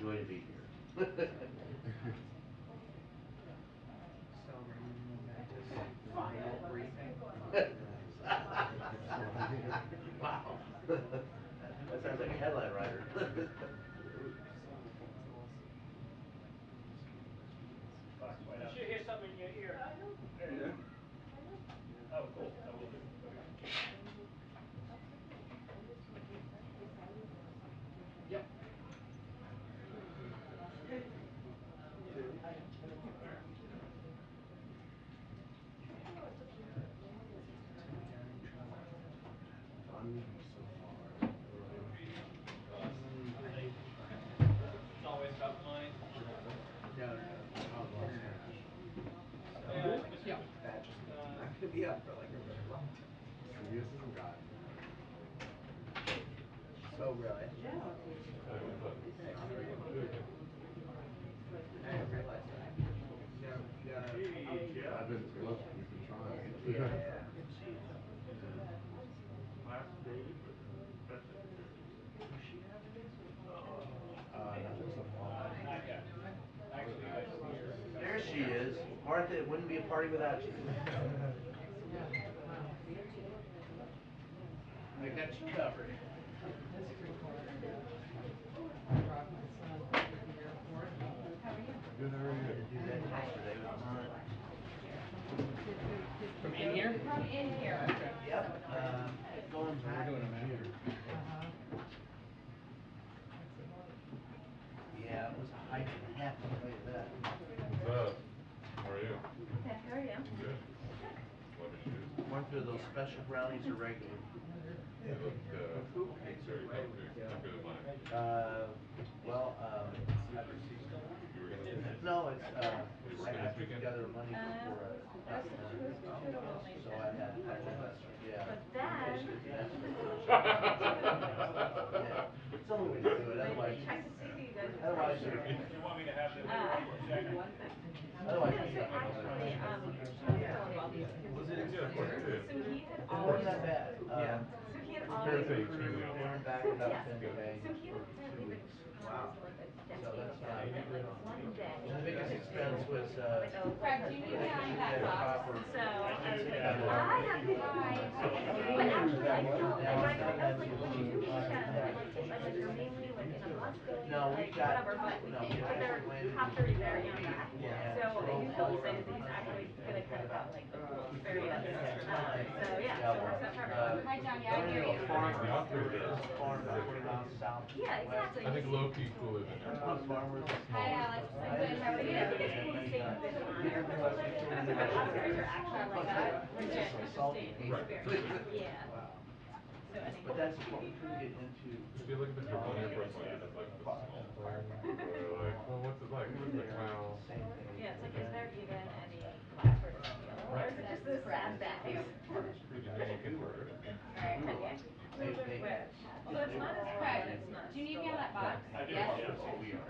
joy to be here. So momentous final briefing. Wow. That sounds like a headline writer. You should hear something in your ear. There you go. Oh, cool. I will do. Yep. Fun so far. It's always about the money. No. International. So, Yeah. that's not going to be up for like a really long time. CBS isn't got. Oh, really? I didn't realize that. You gotta. I've been, look, we've been trying. Yeah. Last day for the president. Does she have any? Nothing so far. Not yet. Actually, I just need her. There she is. Martha, it wouldn't be a party without you. I got you covered. Good, how are I had you? to do that yesterday with mine. From in here? From in here. Okay. Yep. Going So we're back doing in them after. June. Yeah, it was a hike and a half, I'll tell you that. What's up? How are you? Okay, how are you? Good. Lemon juice. One for those special brownies or regular? You look very healthy compared to mine. Well, You were gonna do no, it's, You working I this put weekend? together money for a That's the documentary. truth, So I had, yeah. But then, Yeah. It's the only way to do it, otherwise. check to see who you guys are. Otherwise, You want me to have them check? otherwise. So actually, Was it Yeah, of course it is. so he had It always, wasn't that bad. Yeah. so he had Compared always, to Crew, 18 now. we're back it up yeah, in May so he for had 2 apparently been weeks. Wow. for like a So decade that's straight, fine. like one day. And the biggest expense was, Like, oh, Craig, do you need making that sure box? proper. so I was like, Yeah. I have to, but actually I felt, like, when I was like, well, you do weekends, I'm like, you're mainly like in a bus going, No, we like, got, whatever, but no, they're top 30 there and back. Yeah. So he's really excited that he's actually gonna kind of have like the cool experience. So yeah, so it works out perfect. Hi, John. Yeah, I hear you. Farm, farm about 40 miles south. Yeah, exactly. I think low-key cooler than that. Farmers. Hi, Alex. I'm good. How are I you? think it's cool to stay in this honor for a living. Because the Oscars are actually like a legit interesting experience. Yeah. So anyway. But that's what we couldn't get into. I feel like if it's your one year person, like, it's like a small farm. Like, well, what's it like? It's like, well, Same thing. Yeah, it's like, is there even any classwork to feel? Or is it just this sad bag? you know you can order it. Alright. Although it's not as Craig, bad, it's not. do you need me on that box? I do, Yes? yeah.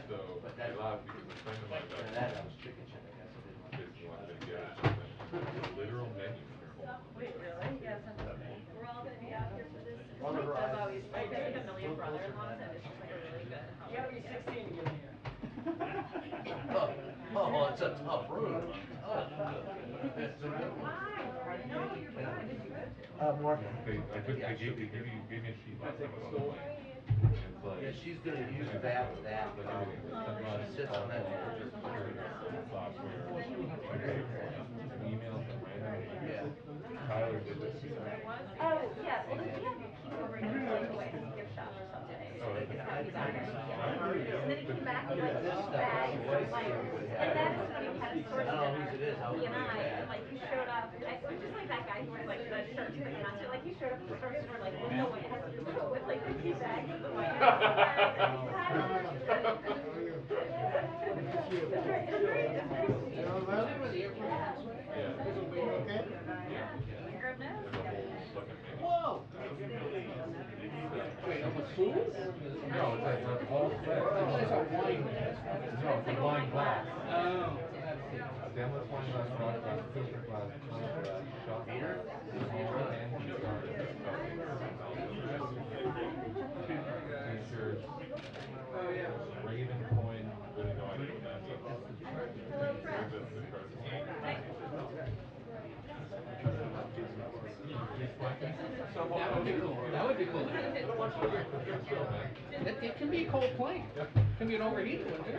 So I laughed because a friend of mine got And that was chicken shit, I guess. I didn't like basically wanted to get her something. A literal menu in her home. Wait, really? Yeah, since we're all gonna be out here for this. And On the Mike does horizon. always, like, there's like a million brother-in-laws and it's just like a really good You gotta be holiday. 16 to get in here. Oh, it's a tough room. Why? No, you're fine. Did you go to? More. They gave me a sheet last time I was on the plane. It's like, Yeah, she's gonna use that. like everything. She sits on that. Software, emails and random. Yeah. Tyler did this. Oh, yeah, well, then he had people bring him like away from the gift shop or something. Oh, Like, okay. he's out here. And then he came back with like this bag from like, and then when he had a source dinner, he and I, and like he showed up, just like that guy who wears like the shirt to the concert, like he showed up at the source dinner like with the White House, with like the key bag with the White House. Whoa! Wait, on the food? No, it's like a whole set. It's a wine. No, it's a wine glass. Oh. A stemless wine glass, shot glass, filter glass, pint glass, shot glass, small and jar. T-shirts, Raven coin. pretty cool. It can be a cold plane. It can be an overheated one too.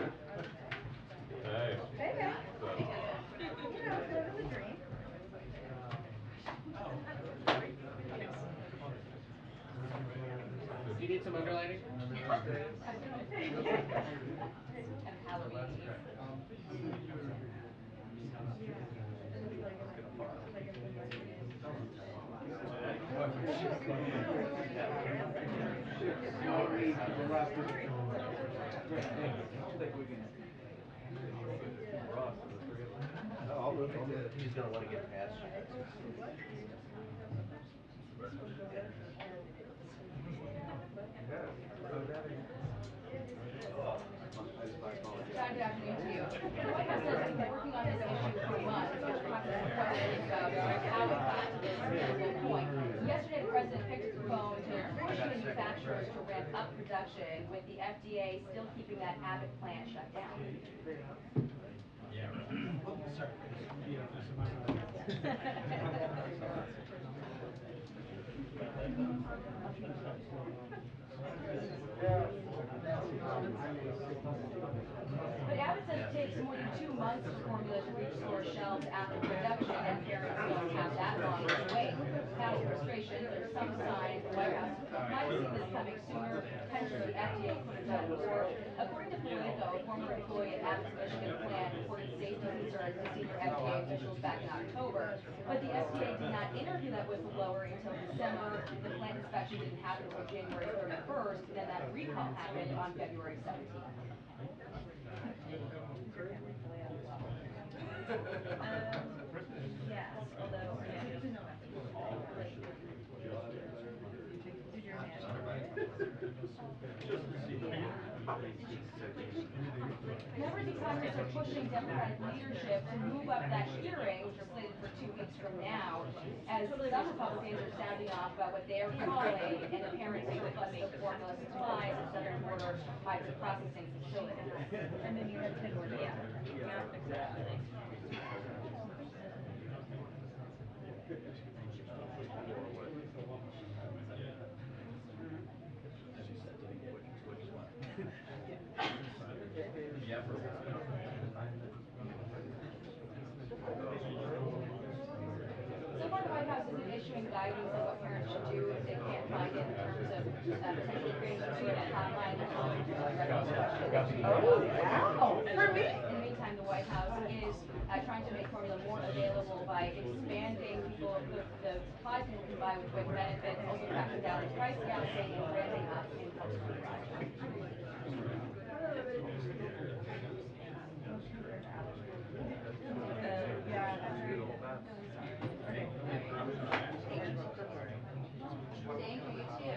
Hey. Hey, babe. You know, living the dream. Do you need some underlining? And Halloween. He's gonna wanna get past you. Good afternoon to you. The White House has been working on this issue for months, which causes some questions about how it got to this critical point. Yesterday, the president picked up the phone to push manufacturers to ramp up production, with the FDA still keeping that Abbott plant shut down. But Abbott says it takes more than 2 months for formula to reach store shelves after production, and parents don't have that long to wait. Past frustration, there's some signs the White House might see this coming sooner, potentially the FDA putting that war. According to Politico, a former employee at Abbott's Michigan plant reported safety concerns to senior FDA officials back in October. But the FDA did not interview that whistleblower until December. The plant inspection didn't happen until January 31st, then that recall happened on February 17th. Yes, although, yeah. Did your Members of Congress are pushing Democratic leadership to move up that hearing, which is slated for 2 weeks from now, as some Republicans are sounding off about what they're calling an apparent surplus of formula supplies at southern border processing facilities. And then you have to, yeah, exactly. So far, the White House isn't issuing guidance on what parents should do if they can't find it, in terms of potentially creating a student hotline that helps address questions. Oh, wow. For me? In the meantime, the White House is trying to make formula more available by expanding the supplies people can buy with benefits, also cracking down on price gouging and ramping up in-house production. Thank you, you too.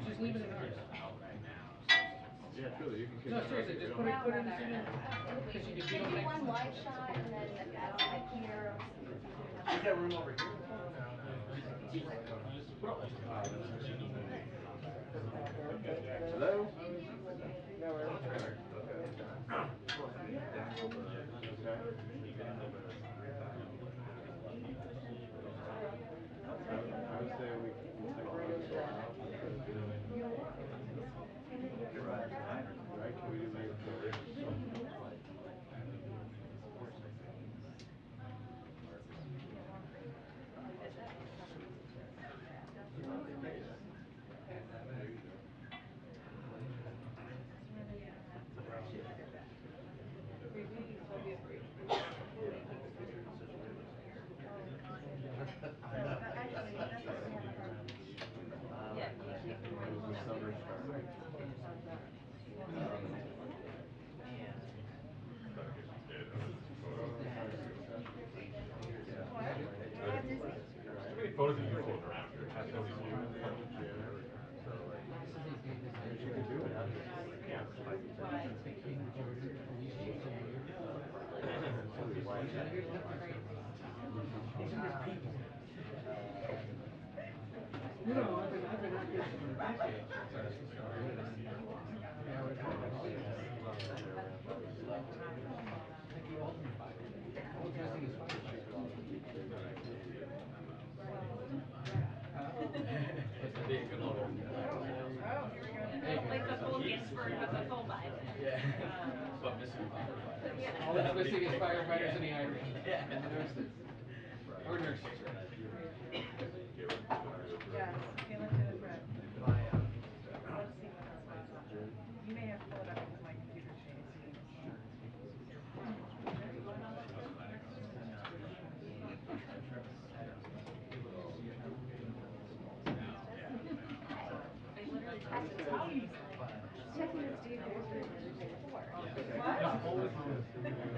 Just leave it in ours. Yeah, truly, you can No, seriously, just put it in the cement. Because if you don't Do make. one wide shot and then like here. Is there room over here? Hello? I would say we can take all this out. Right? Can we do like summer start? How many photos have you floated around here? Has nobody seen you? You can do it. Yeah. No, I've been at this for decades. Like the full Ginsburg with the full Bible. Yeah. But missing All that's missing is firefighters and the Irish. Yeah. And the nurses. Or nurses. Yes, okay, let's do it, Brett. Let's see what else I saw. You may have to pull it up because my computer's being I literally texted Tommy. Checking his date before. How did it go? Okay, we're gonna announce something next week.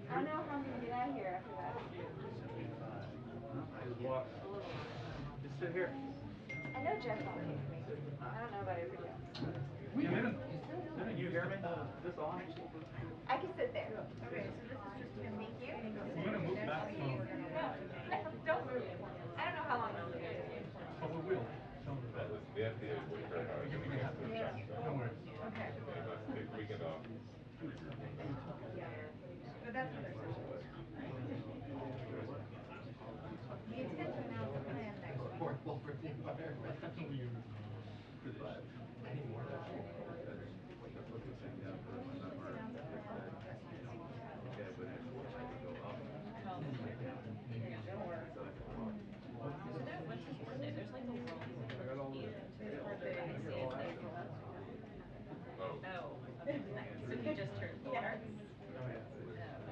I don't know how I'm gonna get out of here after that. Just sit here. I know Jen Psaki. I don't know about everybody else. You hear me? This on? I can sit there. Okay, so this is just him. Thank you. I'm gonna move back. No, don't move. I don't know how long this is gonna take. But we will. The FDA is working very hard. We can't do that. Don't worry. Okay. Take the weekend off. But that's what they're saying. We intend to announce a plan next week. Horrible for the environment. What's his birthday? There's like a world. Oh. Nice. So he just turned 4.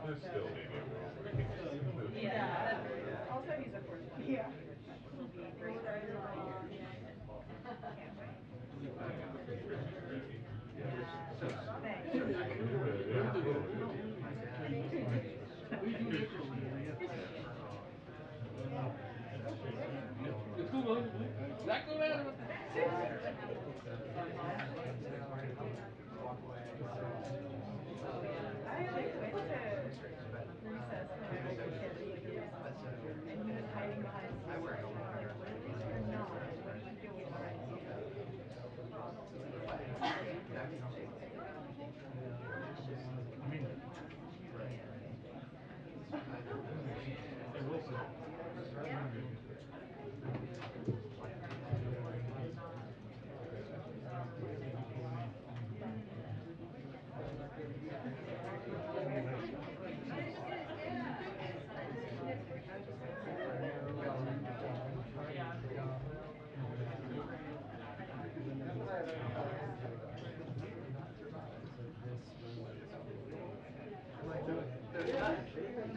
There's still maybe a world where we can just. Yeah. Also, he's a 4th. Yeah. Will be great. Can't wait. It's cool, man. That cool, man. I like went to recess when I was a kid, like a recess, and he was hiding behind some stuff. Like, what are these or not? What are you doing?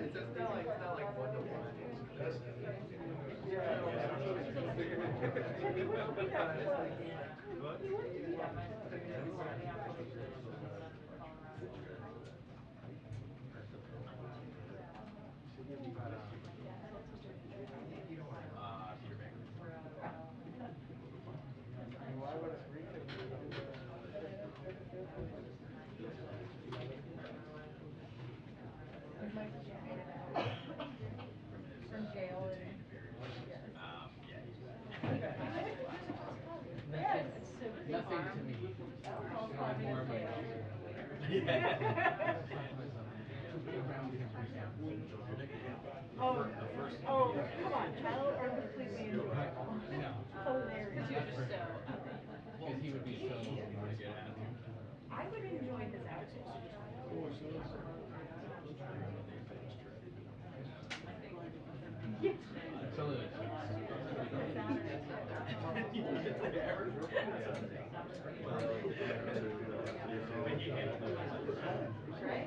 It's not like one to one. From jail and Nothing to me. More of my oh, come on, tell or completely enjoyable. No. Hilarious. Because he would be so. I would enjoy his attitude. Some of the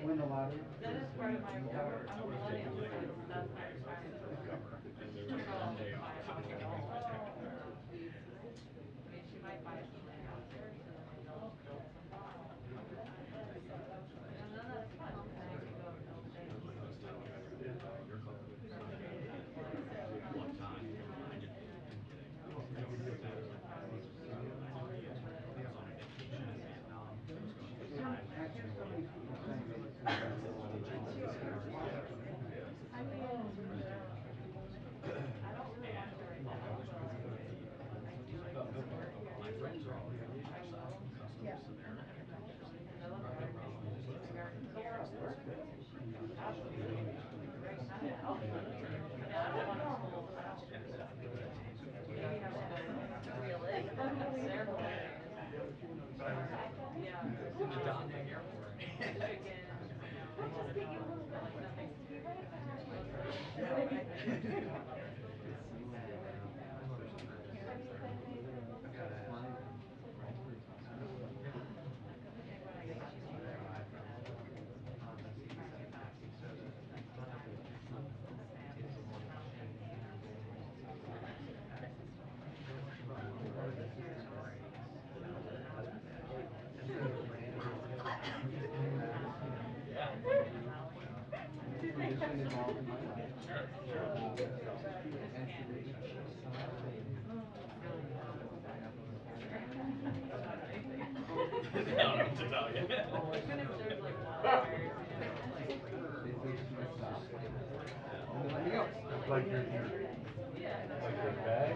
Win the lottery. That is part of my role. I'm a millennial, so that's my responsibility. She might buy something downstairs and then they'll build some box. And then that's fun. And I can go to LJ. Like your bag?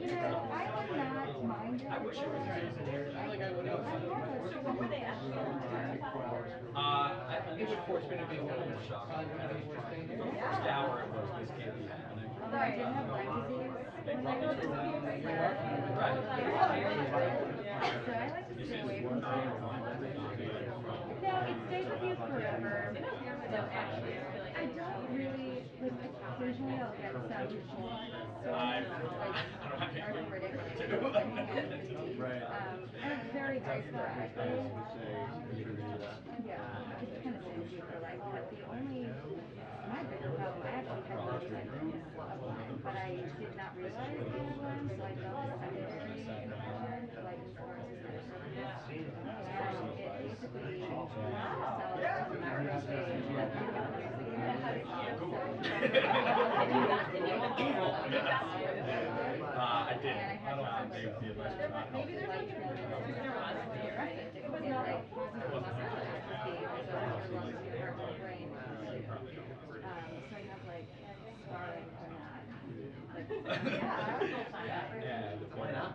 You know, I would not mind it. I wish it was easy. I like I would have. So what were they actually It would force me to be a little more shocked. Yeah. First hour it was, this can't be happening. Although I did have Lyme disease when I was so I like to stay away from things. No, it stays with you forever. So actually, I don't really, like, occasionally I'll get some soreness, like arthritic, and it's very, very sporadically. Yeah, it kind of saves you for life, but the only, my bigger problem, I actually had no symptoms of Lyme, but I did not realize they were Lyme, so I developed a secondary infection, like sclerosis and it basically changed your cells to macrophage, I did. and I had to have like maybe there's like it was not like muscle atrophy, so your lungs, your heart, your brain. So I have like scarring from that. Like,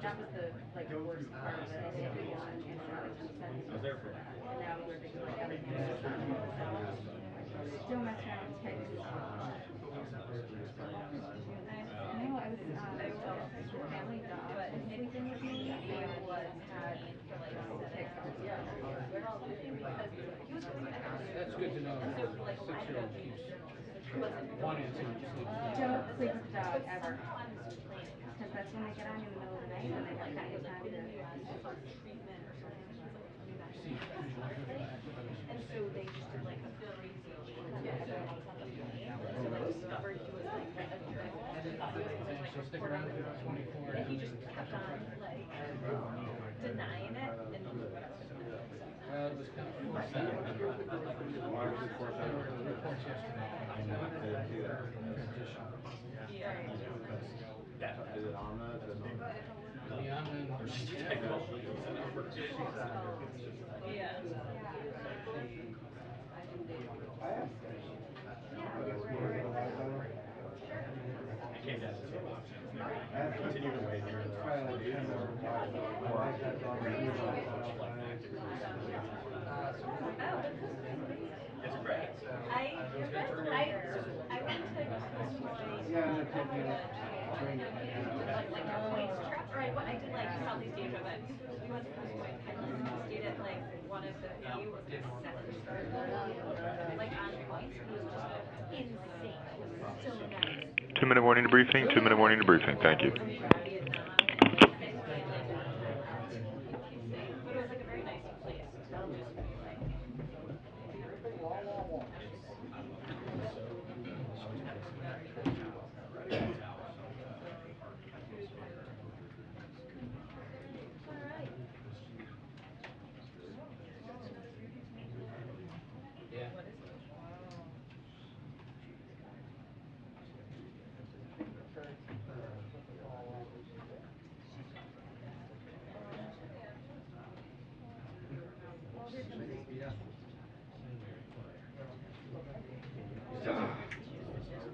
that was the like worst part of it. I didn't get on antibiotics and medicine for that, and now we're doing like everything. Still mess around with ticks. No, I was a family dog was sleeping with me and had ticks all over. That's good to know. 6-year-old keeps wanting to sleep. Don't sleep with the dog ever. Because that's when they get on you in the middle of the night and they have no time to. And so they just did like a crazy so like discovered he was like So stick around for 24. and he just kept on like denying it and It was kind of forced out. Reports yesterday. Is it on that? Yeah, I'm in. yeah. I came down to two options. Continue to wait here. It's great. I went to like a points trip, or I did like Southeast Asia, but we went to Coast Point and we stayed at like one of the it was like 7 stars, like on points. It was just insane. It was 2-minute warning to briefing, 2-minute warning to briefing. Thank you.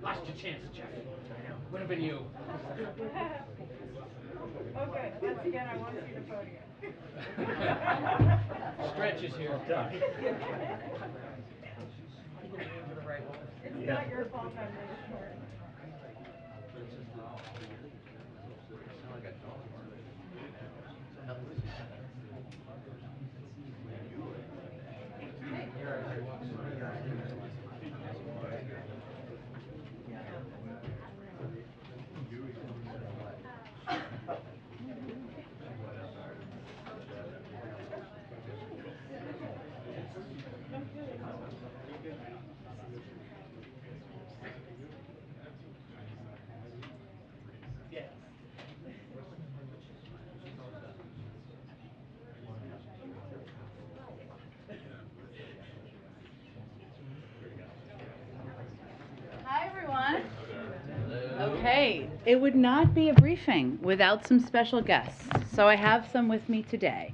Lost your chance, Jeff. Would have been you. Okay, once again, I want to see the podium. Stretch is here. It's not your fault I'm really short. Hi, everyone. Okay, it would not be a briefing without some special guests, so I have some with me today.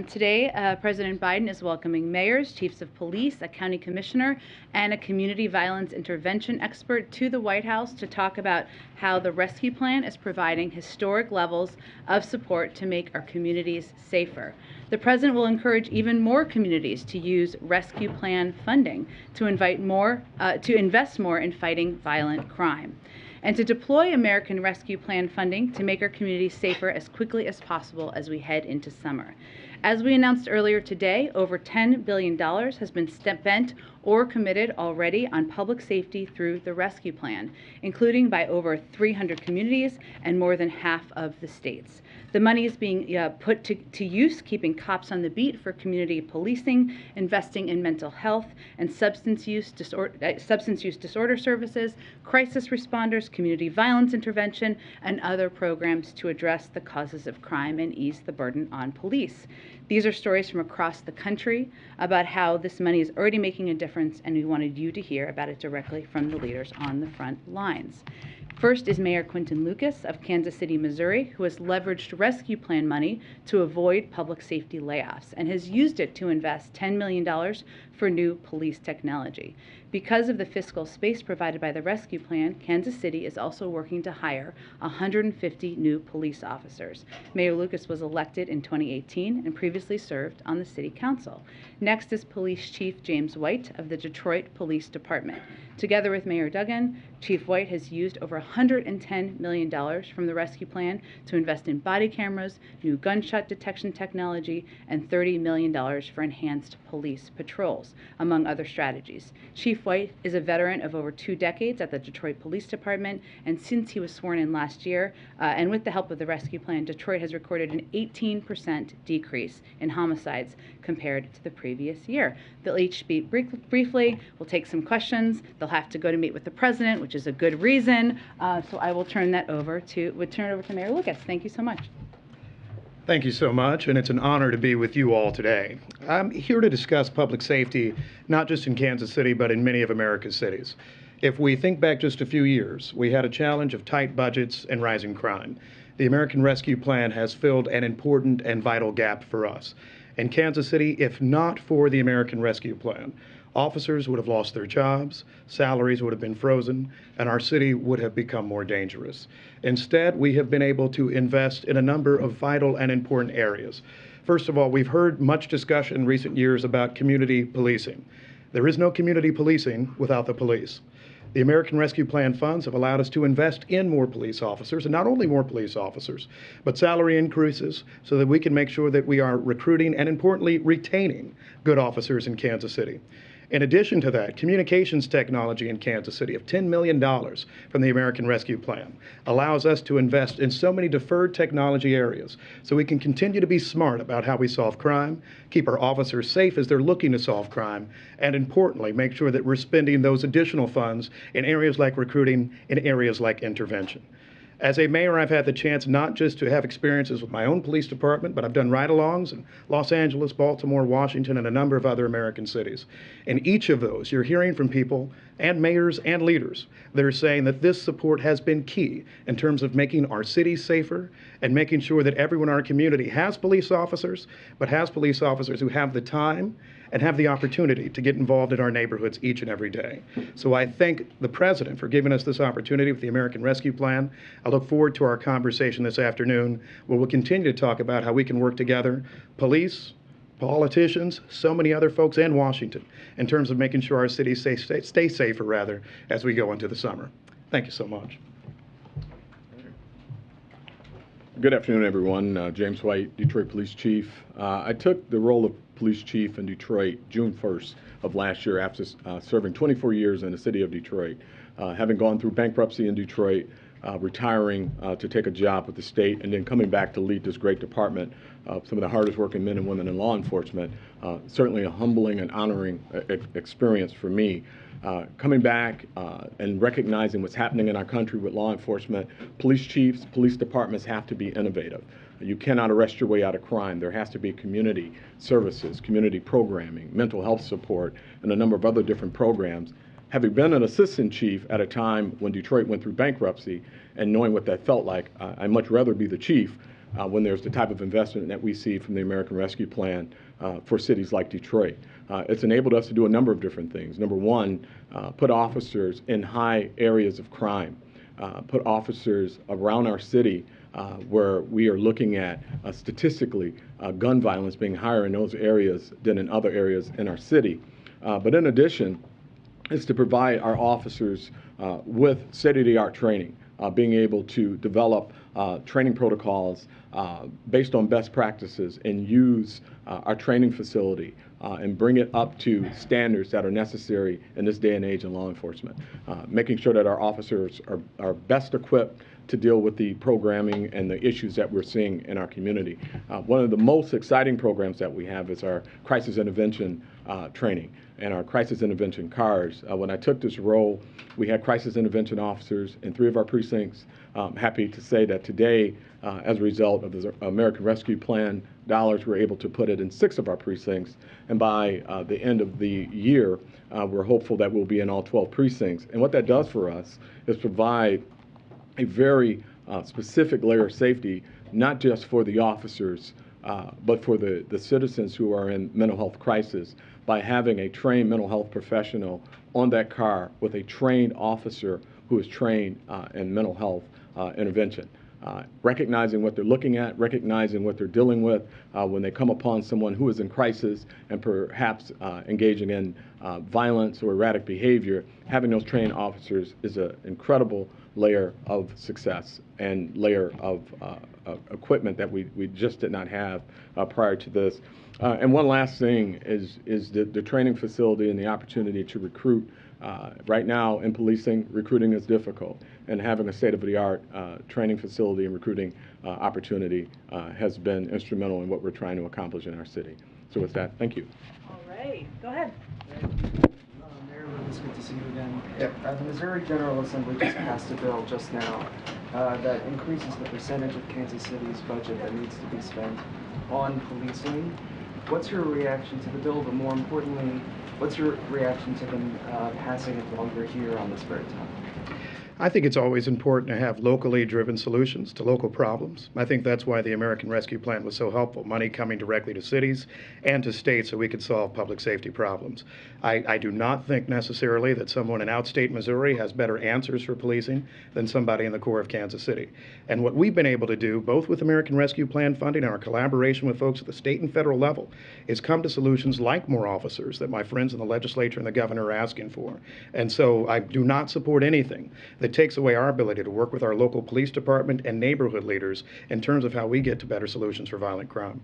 Today, President Biden is welcoming mayors, chiefs of police, a county commissioner, and a community violence intervention expert to the White House to talk about how the rescue plan is providing historic levels of support to make our communities safer. The president will encourage even more communities to use rescue plan funding to invest more in fighting violent crime, and to deploy American Rescue Plan funding to make our communities safer as quickly as possible as we head into summer. As we announced earlier today, over $10 billion has been spent or committed already on public safety through the Rescue Plan, including by over 300 communities and more than half of the states. The money is being put to use keeping cops on the beat for community policing, investing in mental health and substance use disorder services, crisis responders, community violence intervention, and other programs to address the causes of crime and ease the burden on police. These are stories from across the country about how this money is already making a difference, and we wanted you to hear about it directly from the leaders on the front lines. First is Mayor Quinton Lucas of Kansas City, Missouri, who has leveraged rescue plan money to avoid public safety layoffs and has used it to invest $10 million for new police technology. Because of the fiscal space provided by the rescue plan, Kansas City is also working to hire 150 new police officers. Mayor Lucas was elected in 2018 and previously served on the city council. Next is Police Chief James White of the Detroit Police Department. Together with Mayor Duggan, Chief White has used over $110 million from the rescue plan to invest in body cameras, new gunshot detection technology, and $30 million for enhanced police patrols, among other strategies. Chief White is a veteran of over 2 decades at the Detroit Police Department, and since he was sworn in last year, and with the help of the rescue plan, Detroit has recorded an 18% decrease in homicides compared to the previous year. They'll each speak briefly. We'll take some questions. They'll have to go to meet with the president, which is a good reason. So I will turn it over to Mayor Lucas. Thank you so much. Thank you so much, and it's an honor to be with you all today. I'm here to discuss public safety, not just in Kansas City, but in many of America's cities. If we think back just a few years, we had a challenge of tight budgets and rising crime. The American Rescue Plan has filled an important and vital gap for us. In Kansas City, if not for the American Rescue Plan, officers would have lost their jobs, salaries would have been frozen, and our city would have become more dangerous. Instead, we have been able to invest in a number of vital and important areas. First of all, we've heard much discussion in recent years about community policing. There is no community policing without the police. The American Rescue Plan funds have allowed us to invest in more police officers, and not only more police officers, but salary increases so that we can make sure that we are recruiting and, importantly, retaining good officers in Kansas City. In addition to that, communications technology in Kansas City of $10 million from the American Rescue Plan allows us to invest in so many deferred technology areas so we can continue to be smart about how we solve crime, keep our officers safe as they're looking to solve crime, and importantly, make sure that we're spending those additional funds in areas like recruiting, in areas like intervention. As a mayor, I've had the chance not just to have experiences with my own police department, but I've done ride-alongs in Los Angeles, Baltimore, Washington, and a number of other American cities. In each of those, you're hearing from people and mayors and leaders that are saying that this support has been key in terms of making our cities safer and making sure that everyone in our community has police officers, but has police officers who have the time and have the opportunity to get involved in our neighborhoods each and every day. So I thank the President for giving us this opportunity with the American Rescue Plan. I look forward to our conversation this afternoon, where we'll continue to talk about how we can work together, police, politicians, so many other folks, and Washington, in terms of making sure our cities stay safer, rather, as we go into the summer. Thank you so much. Good afternoon, everyone. James White, Detroit Police Chief. I took the role of Police Chief in Detroit June 1st of last year after serving 24 years in the city of Detroit, having gone through bankruptcy in Detroit, retiring to take a job with the state, and then coming back to lead this great department of some of the hardest working men and women in law enforcement. Certainly a humbling and honoring experience for me. Coming back and recognizing what's happening in our country with law enforcement, police chiefs, police departments have to be innovative. You cannot arrest your way out of crime. There has to be community services, community programming, mental health support, and a number of other different programs. Having been an assistant chief at a time when Detroit went through bankruptcy and knowing what that felt like, I'd much rather be the chief when there's the type of investment that we see from the American Rescue Plan for cities like Detroit. It's enabled us to do a number of different things. Number one, put officers in high areas of crime, put officers around our city where we are looking at statistically gun violence being higher in those areas than in other areas in our city. But in addition, is to provide our officers with state-of-the-art training, being able to develop training protocols based on best practices and use our training facility and bring it up to standards that are necessary in this day and age in law enforcement. Making sure that our officers are best equipped to deal with the programming and the issues that we're seeing in our community. One of the most exciting programs that we have is our crisis intervention training and our crisis intervention cars. When I took this role, we had crisis intervention officers in 3 of our precincts. Happy to say that today, as a result of the American Rescue Plan dollars, we're able to put it in 6 of our precincts. And by the end of the year, we're hopeful that we'll be in all 12 precincts. And what that does for us is provide a very specific layer of safety, not just for the officers, but for the citizens who are in mental health crisis, by having a trained mental health professional on that car with a trained officer who is trained in mental health intervention. Recognizing what they're looking at, recognizing what they're dealing with when they come upon someone who is in crisis and perhaps engaging in violence or erratic behavior, having those trained officers is an incredible layer of success and layer of equipment that we just did not have prior to this. And one last thing is the training facility and the opportunity to recruit. Right now in policing, recruiting is difficult, and having a state-of-the-art training facility and recruiting opportunity has been instrumental in what we're trying to accomplish in our city. So with that, thank you. All right, go ahead. Mayor, it's good to see you again. The Missouri General Assembly just passed a bill just now that increases the percentage of Kansas City's budget that needs to be spent on policing. What's your reaction to the bill, but more importantly, what's your reaction to them passing it while you're here on this very topic? I think it's always important to have locally driven solutions to local problems. I think that's why the American Rescue Plan was so helpful, money coming directly to cities and to states so we could solve public safety problems. I do not think necessarily that someone in outstate Missouri has better answers for policing than somebody in the core of Kansas City. And what we've been able to do, both with American Rescue Plan funding and our collaboration with folks at the state and federal level, is come to solutions like more officers that my friends in the legislature and the governor are asking for. And so I do not support anything that takes away our ability to work with our local police department and neighborhood leaders in terms of how we get to better solutions for violent crime.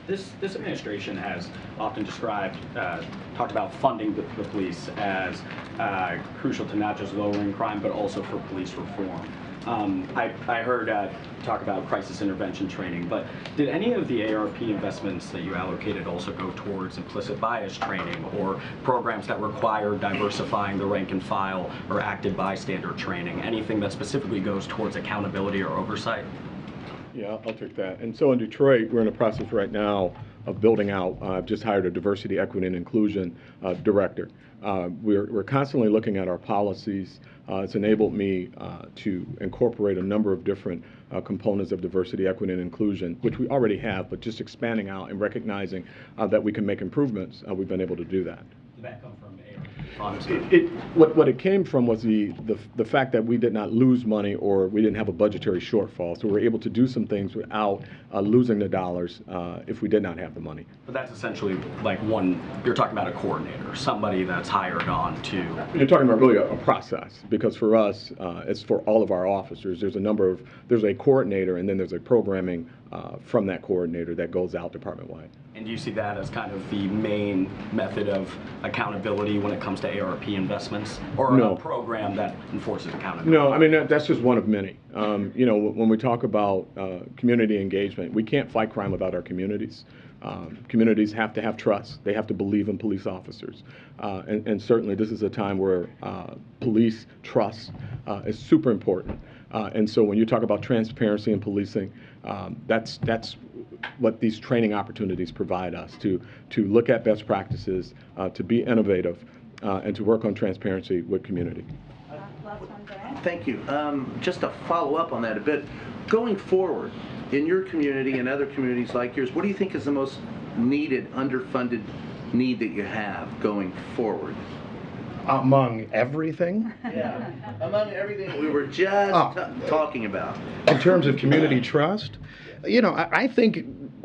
This administration has often talked about funding the police as crucial to not just lowering crime, but also for police reform. I heard talk about crisis intervention training, but did any of the ARP investments that you allocated also go towards implicit bias training or programs that require diversifying the rank and file or active bystander training? Anything that specifically goes towards accountability or oversight? Yeah, I'll take that. And so in Detroit, we're in the process right now of building out. I've just hired a diversity, equity, and inclusion director. We're constantly looking at our policies. It's enabled me to incorporate a number of different components of diversity, equity, and inclusion, which we already have, but just expanding out and recognizing that we can make improvements. We've been able to do that. Did that come from ARP? What it came from was the fact that we did not lose money or we didn't have a budgetary shortfall. So we were able to do some things without losing the dollars if we did not have the money. But that's essentially like you're talking about a coordinator, somebody that's hired on to... You're talking about really a process, because for us, it's for all of our officers. There's a coordinator, and then there's a programming from that coordinator that goes out department-wide. And do you see that as kind of the main method of accountability when it comes to ARP investments, or No. a program that enforces accountability? No, I mean, that's just one of many. You know, when we talk about community engagement, we can't fight crime without our communities. Communities have to have trust. They have to believe in police officers. And certainly this is a time where police trust is super important. And so when you talk about transparency in policing, that's what these training opportunities provide us to look at best practices, to be innovative, and to work on transparency with community. Last one, Brian. Thank you. Just to follow up on that a bit, going forward, in your community and other communities like yours, what do you think is the most needed, underfunded need that you have going forward? Among everything? Yeah, among everything we were just talking about. In terms of community trust, you know, I think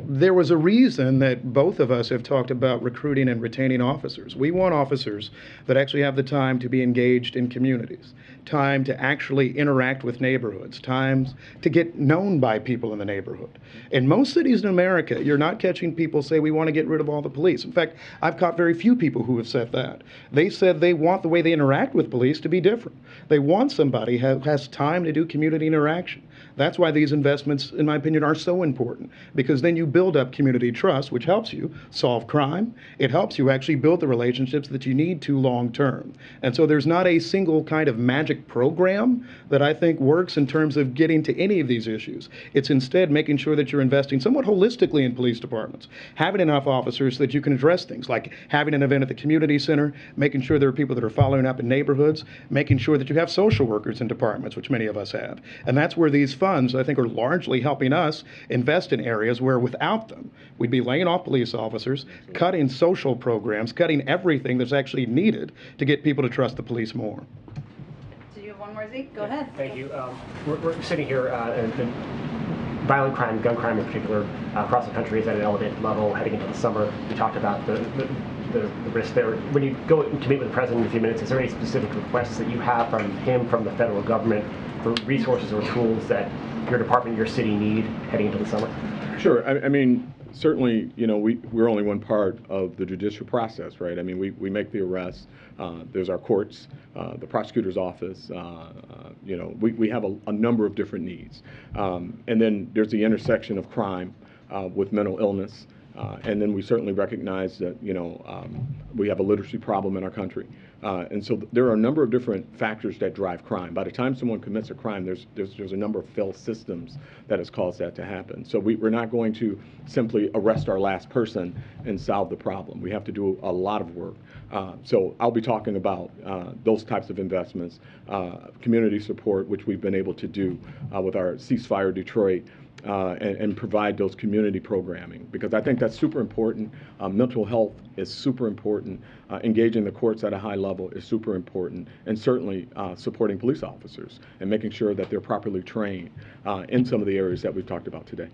there was a reason that both of us have talked about recruiting and retaining officers. We want officers that actually have the time to be engaged in communities, time to actually interact with neighborhoods, times to get known by people in the neighborhood. In most cities in America, you're not catching people say, we want to get rid of all the police. In fact, I've caught very few people who have said that. They said they want the way they interact with police to be different. They want somebody who has time to do community interaction. That's why these investments, in my opinion, are so important, because then you build up community trust, which helps you solve crime. It helps you actually build the relationships that you need to long term. And so there's not a single kind of magic program that I think works in terms of getting to any of these issues. It's instead making sure that you're investing somewhat holistically in police departments, having enough officers so that you can address things like having an event at the community center, making sure there are people that are following up in neighborhoods, making sure that you have social workers in departments, which many of us have. And that's where these funds, I think, are largely helping us invest in areas where without them, we'd be laying off police officers, cutting social programs, cutting everything that's actually needed to get people to trust the police more. Did you have one more, Zeke? Go ahead. Thank you. We're sitting here, and violent crime, gun crime in particular, across the country is at an elevated level heading into the summer. We talked about the risk there. When you go to meet with the president in a few minutes, is there any specific requests that you have from him, from the federal government, for resources or tools that your department, your city need heading into the summer? Sure. I mean, certainly, you know, we're only one part of the judicial process, right? I mean, we make the arrests. There's our courts, the prosecutor's office. You know, we have a number of different needs. And then there's the intersection of crime with mental illness. And then we certainly recognize that, you know, we have a literacy problem in our country. And so there are a number of different factors that drive crime. By the time someone commits a crime, there's a number of failed systems that has caused that to happen. So we're not going to simply arrest our last person and solve the problem. We have to do a lot of work. So I'll be talking about those types of investments, community support, which we've been able to do with our Ceasefire Detroit, and provide those community programming, because I think that's super important. Mental health is super important. Engaging the courts at a high level is super important, and certainly supporting police officers and making sure that they're properly trained in some of the areas that we've talked about today.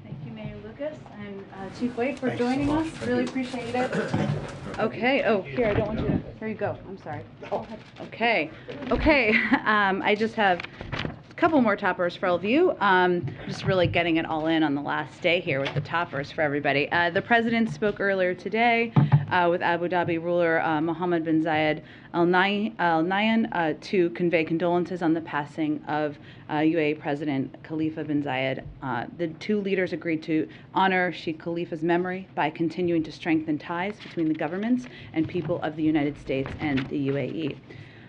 Thank you, Mayor Lucas and Chief Wade, for joining us. Really appreciate it. Okay. Oh, here, I don't want you to. Here you go. I'm sorry. Oh, okay. Okay. I just have couple more toppers for all of you. Just really getting it all in on the last day here with the toppers for everybody. The president spoke earlier today with Abu Dhabi ruler Mohammed bin Zayed Al Nahyan to convey condolences on the passing of UAE President Khalifa bin Zayed. The two leaders agreed to honor Sheikh Khalifa's memory by continuing to strengthen ties between the governments and people of the United States and the UAE.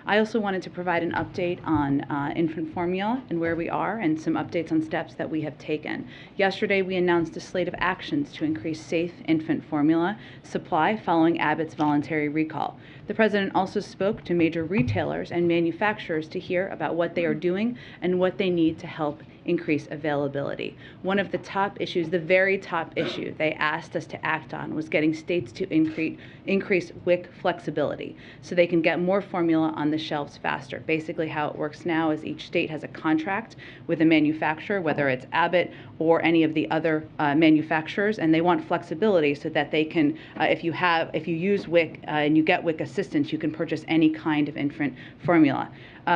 I also wanted to provide an update on infant formula and where we are, and some updates on steps that we have taken. Yesterday, we announced a slate of actions to increase safe infant formula supply following Abbott's voluntary recall. The president also spoke to major retailers and manufacturers to hear about what they are doing and what they need to help increase availability. One of the top issues, the very top issue they asked us to act on, was getting states to increase WIC flexibility so they can get more formula on the shelves faster. Basically how it works now is each state has a contract with a manufacturer, whether it's Abbott or any of the other manufacturers, and they want flexibility so that they can, if you use WIC and you get WIC assistance, you can purchase any kind of infant formula.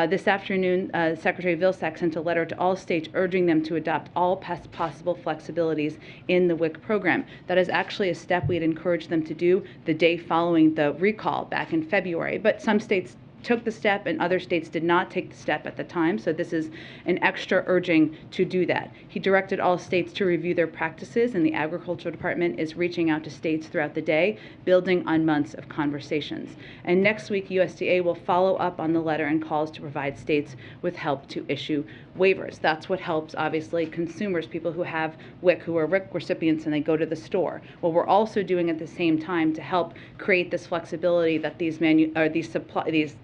This afternoon, Secretary Vilsack sent a letter to all states urging them to adopt all possible flexibilities in the WIC program. That is actually a step we had encouraged them to do the day following the recall back in February, but some states took the step and other states did not take the step at the time, so this is an extra urging to do that. He directed all states to review their practices, and the Agricultural Department is reaching out to states throughout the day, building on months of conversations. And next week, USDA will follow up on the letter and calls to provide states with help to issue waivers. That's what helps, obviously, consumers, people who have WIC, who are WIC recipients and they go to the store. What we're also doing at the same time to help create this flexibility that these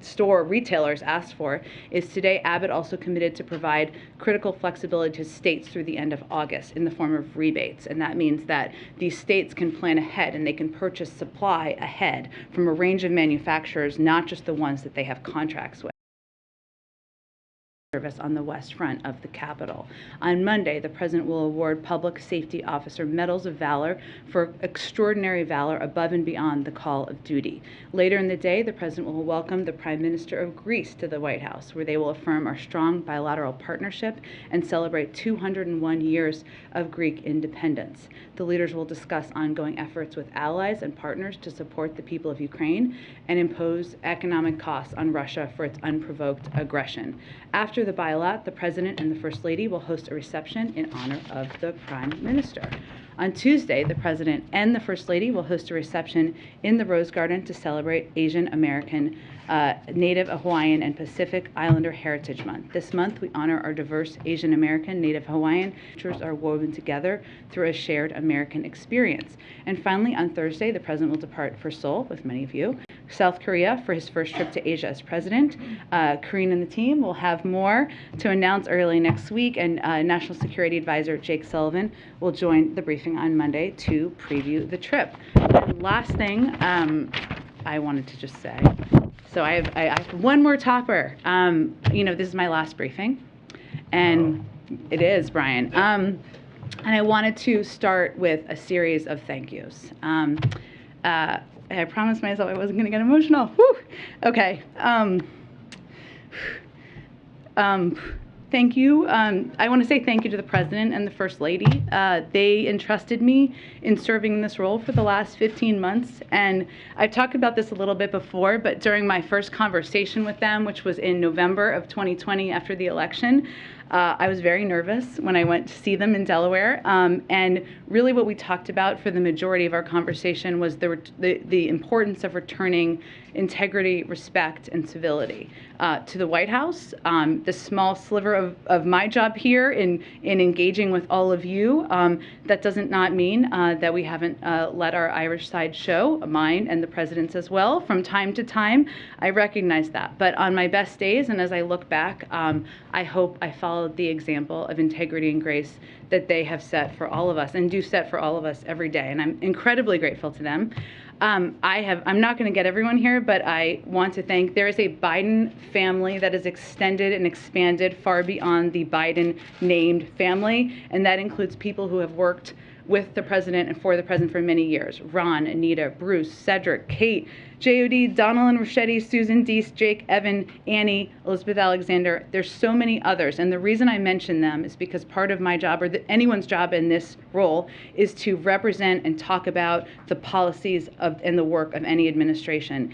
store retailers asked for is today Abbott also committed to provide critical flexibility to states through the end of August in the form of rebates. And that means that these states can plan ahead and they can purchase supply ahead from a range of manufacturers, not just the ones that they have contracts with. Service on the west front of the Capitol. On Monday, the President will award Public Safety Officer Medals of Valor for extraordinary valor above and beyond the call of duty. Later in the day, the President will welcome the Prime Minister of Greece to the White House, where they will affirm our strong bilateral partnership and celebrate 201 years of Greek independence. The leaders will discuss ongoing efforts with allies and partners to support the people of Ukraine and impose economic costs on Russia for its unprovoked aggression. After the bilat, the President and the First Lady will host a reception in honor of the Prime Minister. On Tuesday, the President and the First Lady will host a reception in the Rose Garden to celebrate Asian American, Native Hawaiian, and Pacific Islander Heritage Month. This month, we honor our diverse Asian American, Native Hawaiian cultures are woven together through a shared American experience. And finally, on Thursday, the President will depart for Seoul with many of you, South Korea for his first trip to Asia as president. Karine and the team will have more to announce early next week, and National Security Advisor Jake Sullivan will join the briefing on Monday to preview the trip. And last thing I wanted to just say, so I have one more topper. This is my last briefing, and it is, Brian. And I wanted to start with a series of thank yous. I promised myself I wasn't going to get emotional. Whew. Okay. Thank you. I want to say thank you to the President and the First Lady. They entrusted me in serving in this role for the last 15 months. And I've talked about this a little bit before, but during my first conversation with them, which was in November of 2020 after the election, I was very nervous when I went to see them in Delaware. And really what we talked about for the majority of our conversation was the importance of returning integrity, respect, and civility to the White House. The small sliver of my job here in engaging with all of you, that does not mean that we haven't let our Irish side show, mine and the President's as well. From time to time, I recognize that. But on my best days, and as I look back, I hope I followed the example of integrity and grace that they have set for all of us and do set for all of us every day. And I'm incredibly grateful to them. I'm not going to get everyone here, but I want to thank, there is a Biden family that is extended and expanded far beyond the Biden named family, and that includes people who have worked with the president and for the president for many years. Ron, Anita, Bruce, Cedric, Kate, J.O.D., Donald Rochetti, Susan Deese, Jake, Evan, Annie, Elizabeth Alexander. There's so many others. And the reason I mention them is because part of my job, or anyone's job in this role, is to represent and talk about the policies of and the work of any administration.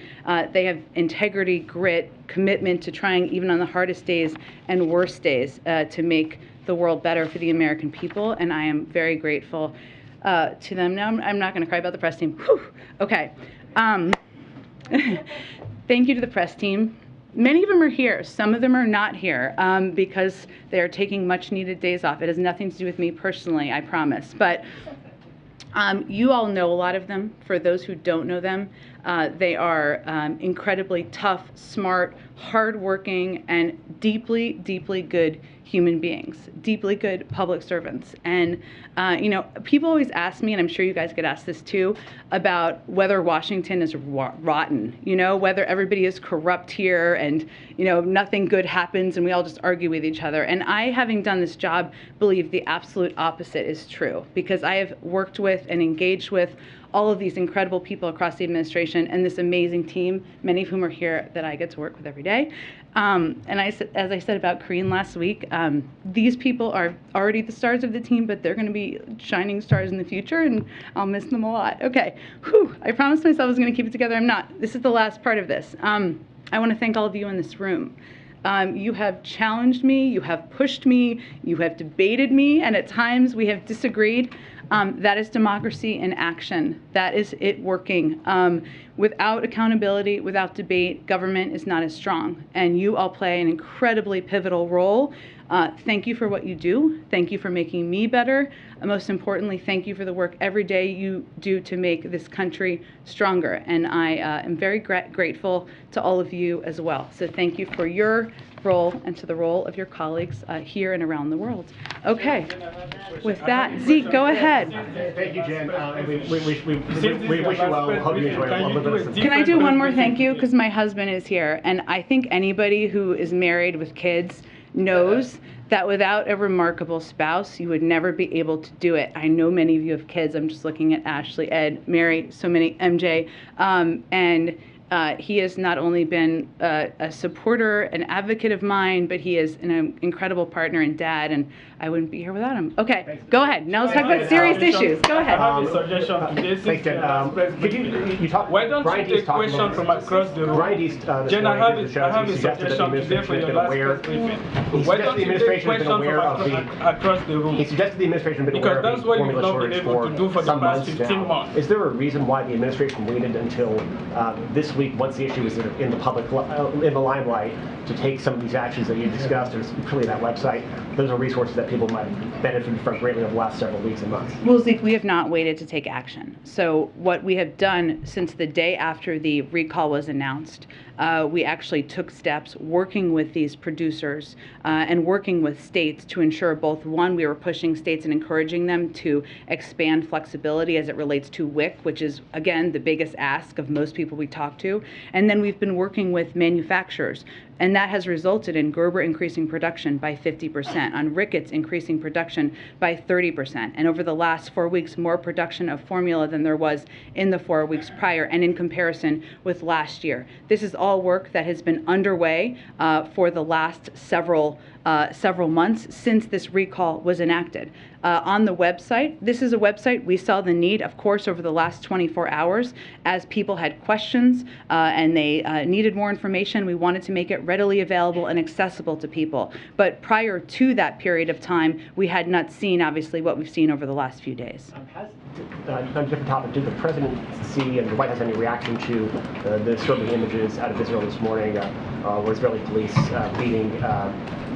They have integrity, grit, commitment to trying, even on the hardest days and worst days, to make the world better for the American people. And I am very grateful to them. Now, I'm not going to cry about the press team. Whew. Okay. Thank you to the press team. Many of them are here. Some of them are not here because they are taking much needed days off. It has nothing to do with me personally, I promise. But you all know a lot of them. For those who don't know them, they are incredibly tough, smart, hardworking, and deeply, deeply good human beings, deeply good public servants. And, you know, people always ask me, and I'm sure you guys get asked this too, about whether Washington is rotten, you know, whether everybody is corrupt here and, you know, nothing good happens and we all just argue with each other. And I, having done this job, believe the absolute opposite is true, because I have worked with and engaged with all of these incredible people across the administration and this amazing team, many of whom are here that I get to work with every day. And as I said about Karine last week, these people are already the stars of the team, but they're going to be shining stars in the future, and I'll miss them a lot. Okay, whew, I promised myself I was going to keep it together. I'm not. This is the last part of this. I want to thank all of you in this room. You have challenged me, you have pushed me, you have debated me, and at times we have disagreed. That is democracy in action. That is it working. Without accountability, without debate, government is not as strong. And you all play an incredibly pivotal role. Thank you for what you do. Thank you for making me better. Most importantly, thank you for the work every day you do to make this country stronger. And I am very grateful to all of you as well. So thank you for your role and to the role of your colleagues here and around the world. Okay, with that, Zeke, go ahead. Thank you, Jen. We wish you well. Hope you enjoy a little bit of Can I do one more thank you? Because my husband is here, and I think anybody who is married with kids knows that without a remarkable spouse, you would never be able to do it. I know many of you have kids. I'm just looking at Ashley, Ed, Mary, so many, MJ, and he has not only been a supporter, an advocate of mine, but he is an incredible partner and dad, and I wouldn't be here without him. Okay, go ahead. Now let's talk about serious issues. Go ahead. I have a suggestion today. Thanks, Jen. You talk, why don't you take questions from across the room? Jen, I have a suggestion today for your last press briefing. Why don't you take questions from across the room? He suggested the administration has been aware of the formula shortage for some months now. Is there a reason why the administration waited until this week, once the issue was in the public, in the limelight, to take some of these actions that you discussed? There's clearly that website. Those are resources that people might have benefited from greatly over the last several weeks and months. Well, Zeke, we have not waited to take action. So what we have done since the day after the recall was announced, we actually took steps working with these producers and working with states to ensure both, one, we were pushing states and encouraging them to expand flexibility as it relates to WIC, which is, again, the biggest ask of most people we talk to. And then we've been working with manufacturers. And that has resulted in Gerber increasing production by 50%, on Ricketts increasing production by 30%, and over the last 4 weeks, more production of formula than there was in the 4 weeks prior, and in comparison with last year. This is all work that has been underway for the last several months since this recall was enacted. On the website, this is a website, we saw the need, of course, over the last 24 hours as people had questions and they needed more information. We wanted to make it readily available and accessible to people. But prior to that period of time, we had not seen, obviously, what we've seen over the last few days. On a different topic, did the president see and the White House any reaction to the disturbing images out of Israel this morning, where Israeli police beating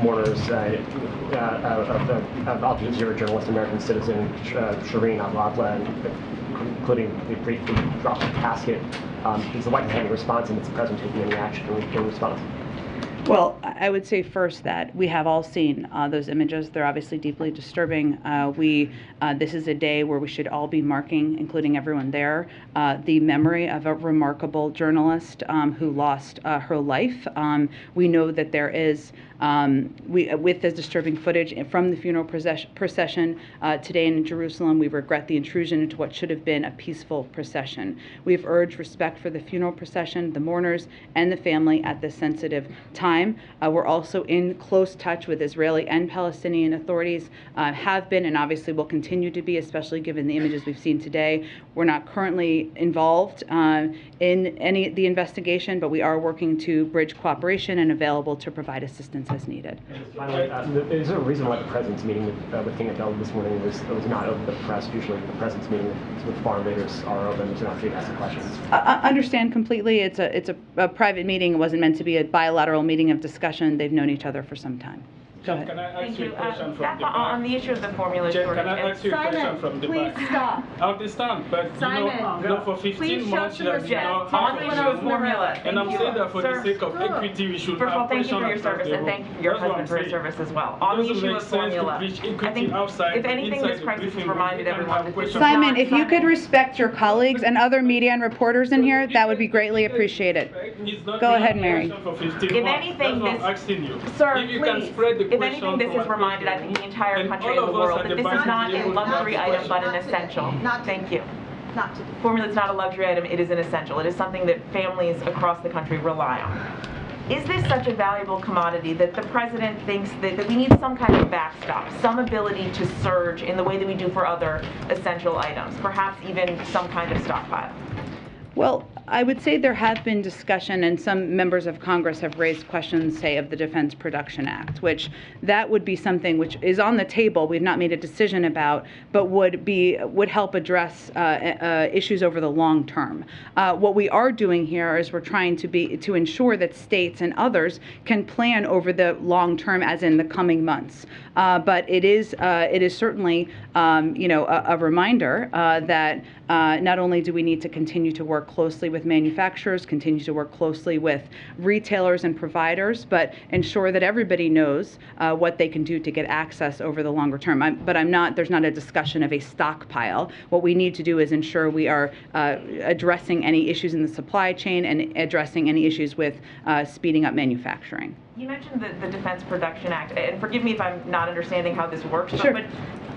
mourners of Al Jazeera journalist, American citizen Shireen Abu-Akleh, including the briefly dropped casket? Is the White House having a response, and is the president taking any action in response? Well, I would say first that we have all seen those images. They're obviously deeply disturbing. This is a day where we should all be marking, including everyone there, the memory of a remarkable journalist who lost her life. We know that there is With the disturbing footage from the funeral procession today in Jerusalem, we regret the intrusion into what should have been a peaceful procession. We've urged respect for the funeral procession, the mourners, and the family at this sensitive time. We're also in close touch with Israeli and Palestinian authorities, have been and obviously will continue to be, especially given the images we've seen today. We're not currently involved in any of the investigation, but we are working to bridge cooperation and available to provide assistance as needed. Finally, is there a reason why the president's meeting with King Abdullah this morning was not open to the press? Usually the president's meeting with foreign leaders are open to not free to ask questions. I understand completely. It's a private meeting. It wasn't meant to be a bilateral meeting of discussion. They've known each other for some time. Go ahead. Can I ask you a question from the back? On the issue of the formula shortage. Can I ask you a question from the back? Please stop. I understand, but for 15 months you have on the issue of formula. And I'm saying that for the sake of equity, we should First of all, have thank you for your across service the and room. thank your husband for his service as well. On the issue of formula, I think if anything, this crisis has reminded everyone that this is Simon, if you could respect your colleagues and other media and reporters in here, that would be greatly appreciated. Go ahead, Mary. If anything, if anything, this has reminded, I think, the entire country and the world that this is not a luxury item, but an essential. Thank you. Formula is not a luxury item, it is an essential. It is something that families across the country rely on. Is this such a valuable commodity that the president thinks that we need some kind of backstop, some ability to surge in the way that we do for other essential items, perhaps even some kind of stockpile? Well, I would say there have been discussion, and some members of Congress have raised questions, say, of the Defense Production Act, which that would be something which is on the table. We've not made a decision about, but would help address issues over the long term. What we are doing here is we're trying to ensure that states and others can plan over the long term, as in the coming months. But it is certainly a reminder that not only do we need to continue to work closely with manufacturers, continue to work closely with retailers and providers, but ensure that everybody knows what they can do to get access over the longer term. There's not a discussion of a stockpile. What we need to do is ensure we are addressing any issues in the supply chain and addressing any issues with speeding up manufacturing. You mentioned the Defense Production Act, and forgive me if I'm not understanding how this works, sure. But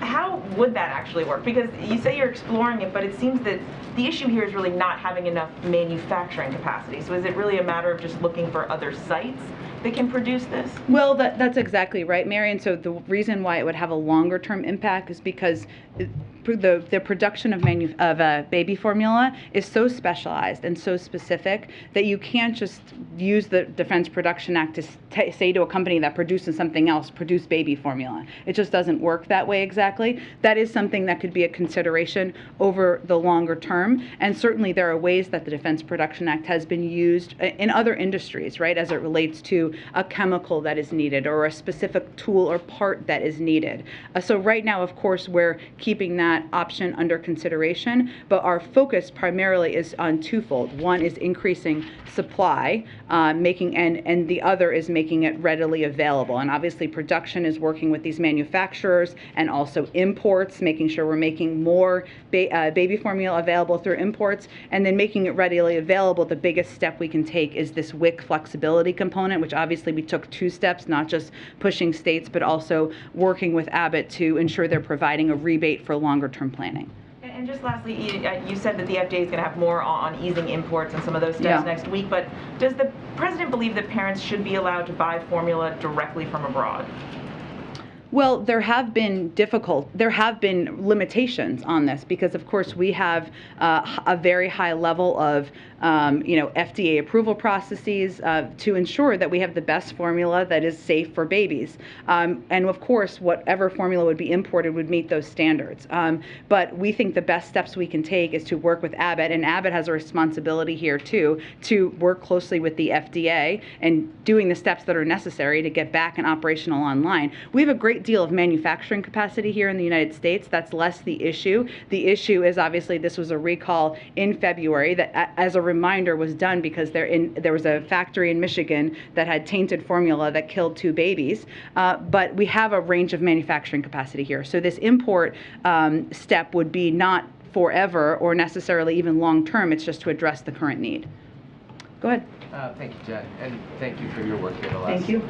how would that actually work? Because you say you're exploring it, but it seems that the issue here is really not having enough manufacturing capacity. So is it really a matter of just looking for other sites that can produce this? Well, that's exactly right, Mary. And so the reason why it would have a longer term impact is because the production of baby formula is so specialized and so specific that you can't just use the Defense Production Act to say to a company that produces something else, produce baby formula. It just doesn't work that way exactly. That is something that could be a consideration over the longer term. And certainly there are ways that the Defense Production Act has been used in other industries, right, as it relates to a chemical that is needed or a specific tool or part that is needed. So right now, of course, we're keeping that option under consideration, but our focus primarily is on twofold. One is increasing supply, and the other is making it readily available. And obviously production is working with these manufacturers and also imports, making sure we're making more baby formula available through imports, and then making it readily available. The biggest step we can take is this WIC flexibility component, which obviously we took 2 steps, not just pushing states, but also working with Abbott to ensure they're providing a rebate for longer term planning. And just lastly, you said that the FDA is going to have more on easing imports and some of those steps next week, but does the president believe that parents should be allowed to buy formula directly from abroad? Well, there have been limitations on this because, of course, we have a very high level of FDA approval processes to ensure that we have the best formula that is safe for babies. And of course, whatever formula would be imported would meet those standards. But we think the best steps we can take is to work with Abbott, and Abbott has a responsibility here too, to work closely with the FDA and doing the steps that are necessary to get back and operational online. We have a great deal of manufacturing capacity here in the United States. That's less the issue. The issue is obviously this was a recall in February that, as a reminder, was done because there was a factory in Michigan that had tainted formula that killed 2 babies. But we have a range of manufacturing capacity here. So this import step would be not forever or necessarily even long term. It's just to address the current need. Go ahead. Thank you, Jen, and thank you for your work here the last 16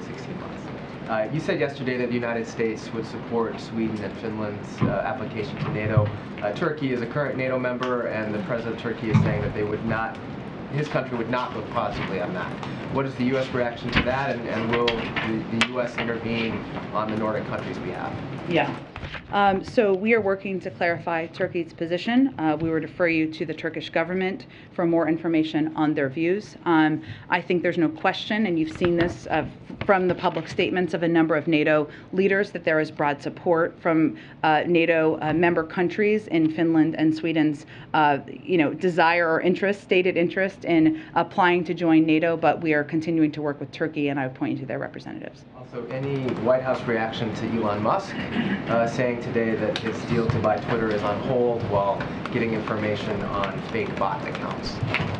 months. You said yesterday that the United States would support Sweden and Finland's application to NATO. Turkey is a current NATO member, and the president of Turkey is saying that they would not, his country would not vote positively on that. What is the U.S. reaction to that, and will the U.S. intervene on the Nordic countries' behalf? Yeah. So we are working to clarify Turkey's position. We would refer you to the Turkish government for more information on their views. I think there's no question, and you've seen this from the public statements of a number of NATO leaders, that there is broad support from NATO member countries in Finland and Sweden's desire or interest, stated interest in applying to join NATO, but we are continuing to work with Turkey, and I would point you to their representatives. Also, any White House reaction to Elon Musk saying today that his deal to buy Twitter is on hold while getting information on fake bot accounts?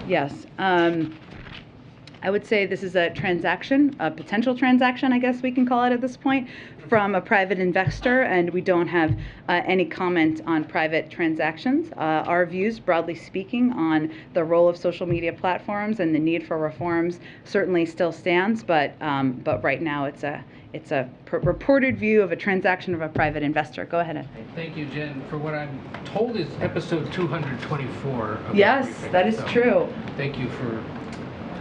Yes. I would say this is a transaction, a potential transaction, I guess we can call it at this point, from a private investor, and we don't have any comment on private transactions. Our views, broadly speaking, on the role of social media platforms and the need for reforms certainly still stands, but right now it's a reported view of a transaction of a private investor. Go ahead, Ed. Thank you, Jen. For what I'm told is episode 224 of Yes, briefing. that is true. Thank you for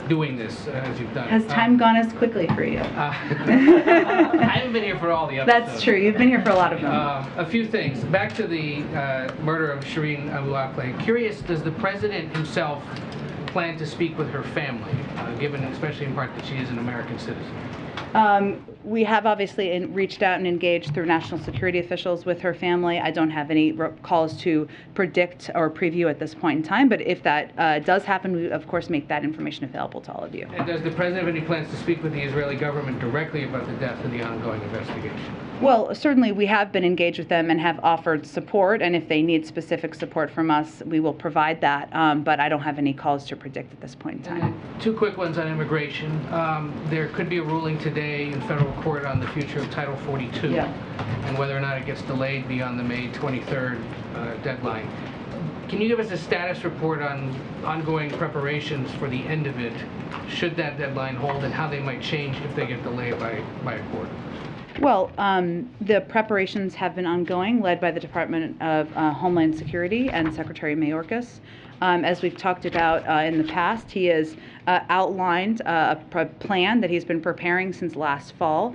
doing this as you've done. Has time gone as quickly for you? I haven't been here for all the episodes. That's true. You've been here for a lot of them. A few things. Back to the murder of Shireen Abu Akleh. Curious, does the president himself plan to speak with her family, given especially in part that she is an American citizen? We have obviously reached out and engaged through national security officials with her family. I don't have any calls to predict or preview at this point in time, but if that does happen, we of course make that information available to all of you. And does the president have any plans to speak with the Israeli government directly about the death and the ongoing investigation? Well, certainly we have been engaged with them and have offered support, and if they need specific support from us, we will provide that, but I don't have any calls to predict at this point in time. And two quick ones on immigration. There could be a ruling today in federal court on the future of Title 42 and whether or not it gets delayed beyond the May 23rd deadline. Can you give us a status report on ongoing preparations for the end of it, should that deadline hold, and how they might change if they get delayed by a court? Well, the preparations have been ongoing, led by the Department of Homeland Security and Secretary Mayorkas. As we've talked about in the past, he has outlined a plan that he's been preparing since last fall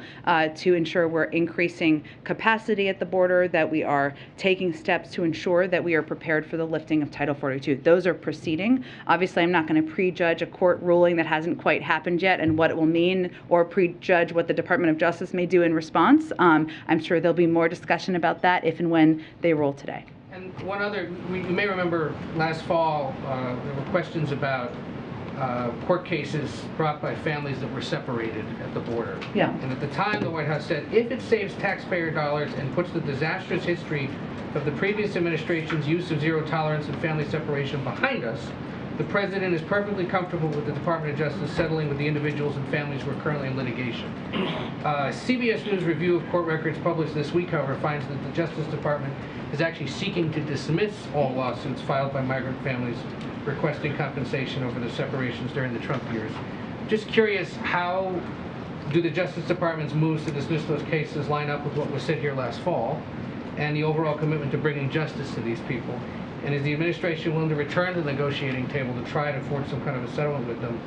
to ensure we're increasing capacity at the border, that we are taking steps to ensure that we are prepared for the lifting of Title 42. Those are proceeding. Obviously, I'm not going to prejudge a court ruling that hasn't quite happened yet and what it will mean, or prejudge what the Department of Justice may do in response. I'm sure there'll be more discussion about that if and when they rule today. And one other, you may remember last fall, there were questions about court cases brought by families that were separated at the border. Yeah. And at the time, the White House said, if it saves taxpayer dollars and puts the disastrous history of the previous administration's use of zero tolerance and family separation behind us, the president is perfectly comfortable with the Department of Justice settling with the individuals and families who are currently in litigation. CBS News review of court records published this week, however, finds that the Justice Department is actually seeking to dismiss all lawsuits filed by migrant families requesting compensation over the separations during the Trump years. Just curious, how do the Justice Department's moves to dismiss those cases line up with what was said here last fall and the overall commitment to bringing justice to these people? And is the administration willing to return to the negotiating table to try to forge some kind of a settlement with them,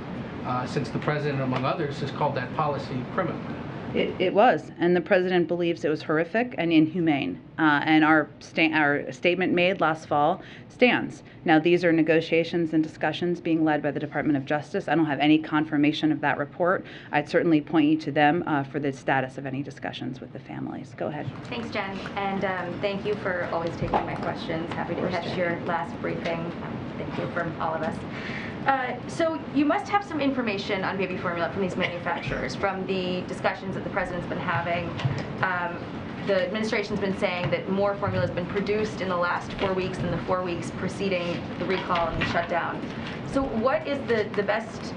since the president, among others, has called that policy criminal? It was, and the president believes it was horrific and inhumane. And our statement made last fall stands. Now, these are negotiations and discussions being led by the Department of Justice. I don't have any confirmation of that report. I'd certainly point you to them for the status of any discussions with the families. Go ahead. Thanks, Jen, and thank you for always taking my questions. Happy to catch your last briefing. Thank you from all of us. So you must have some information on baby formula from these manufacturers, from the discussions that the president's been having. The administration's been saying that more formula has been produced in the last 4 weeks than the 4 weeks preceding the recall and the shutdown. So what is the best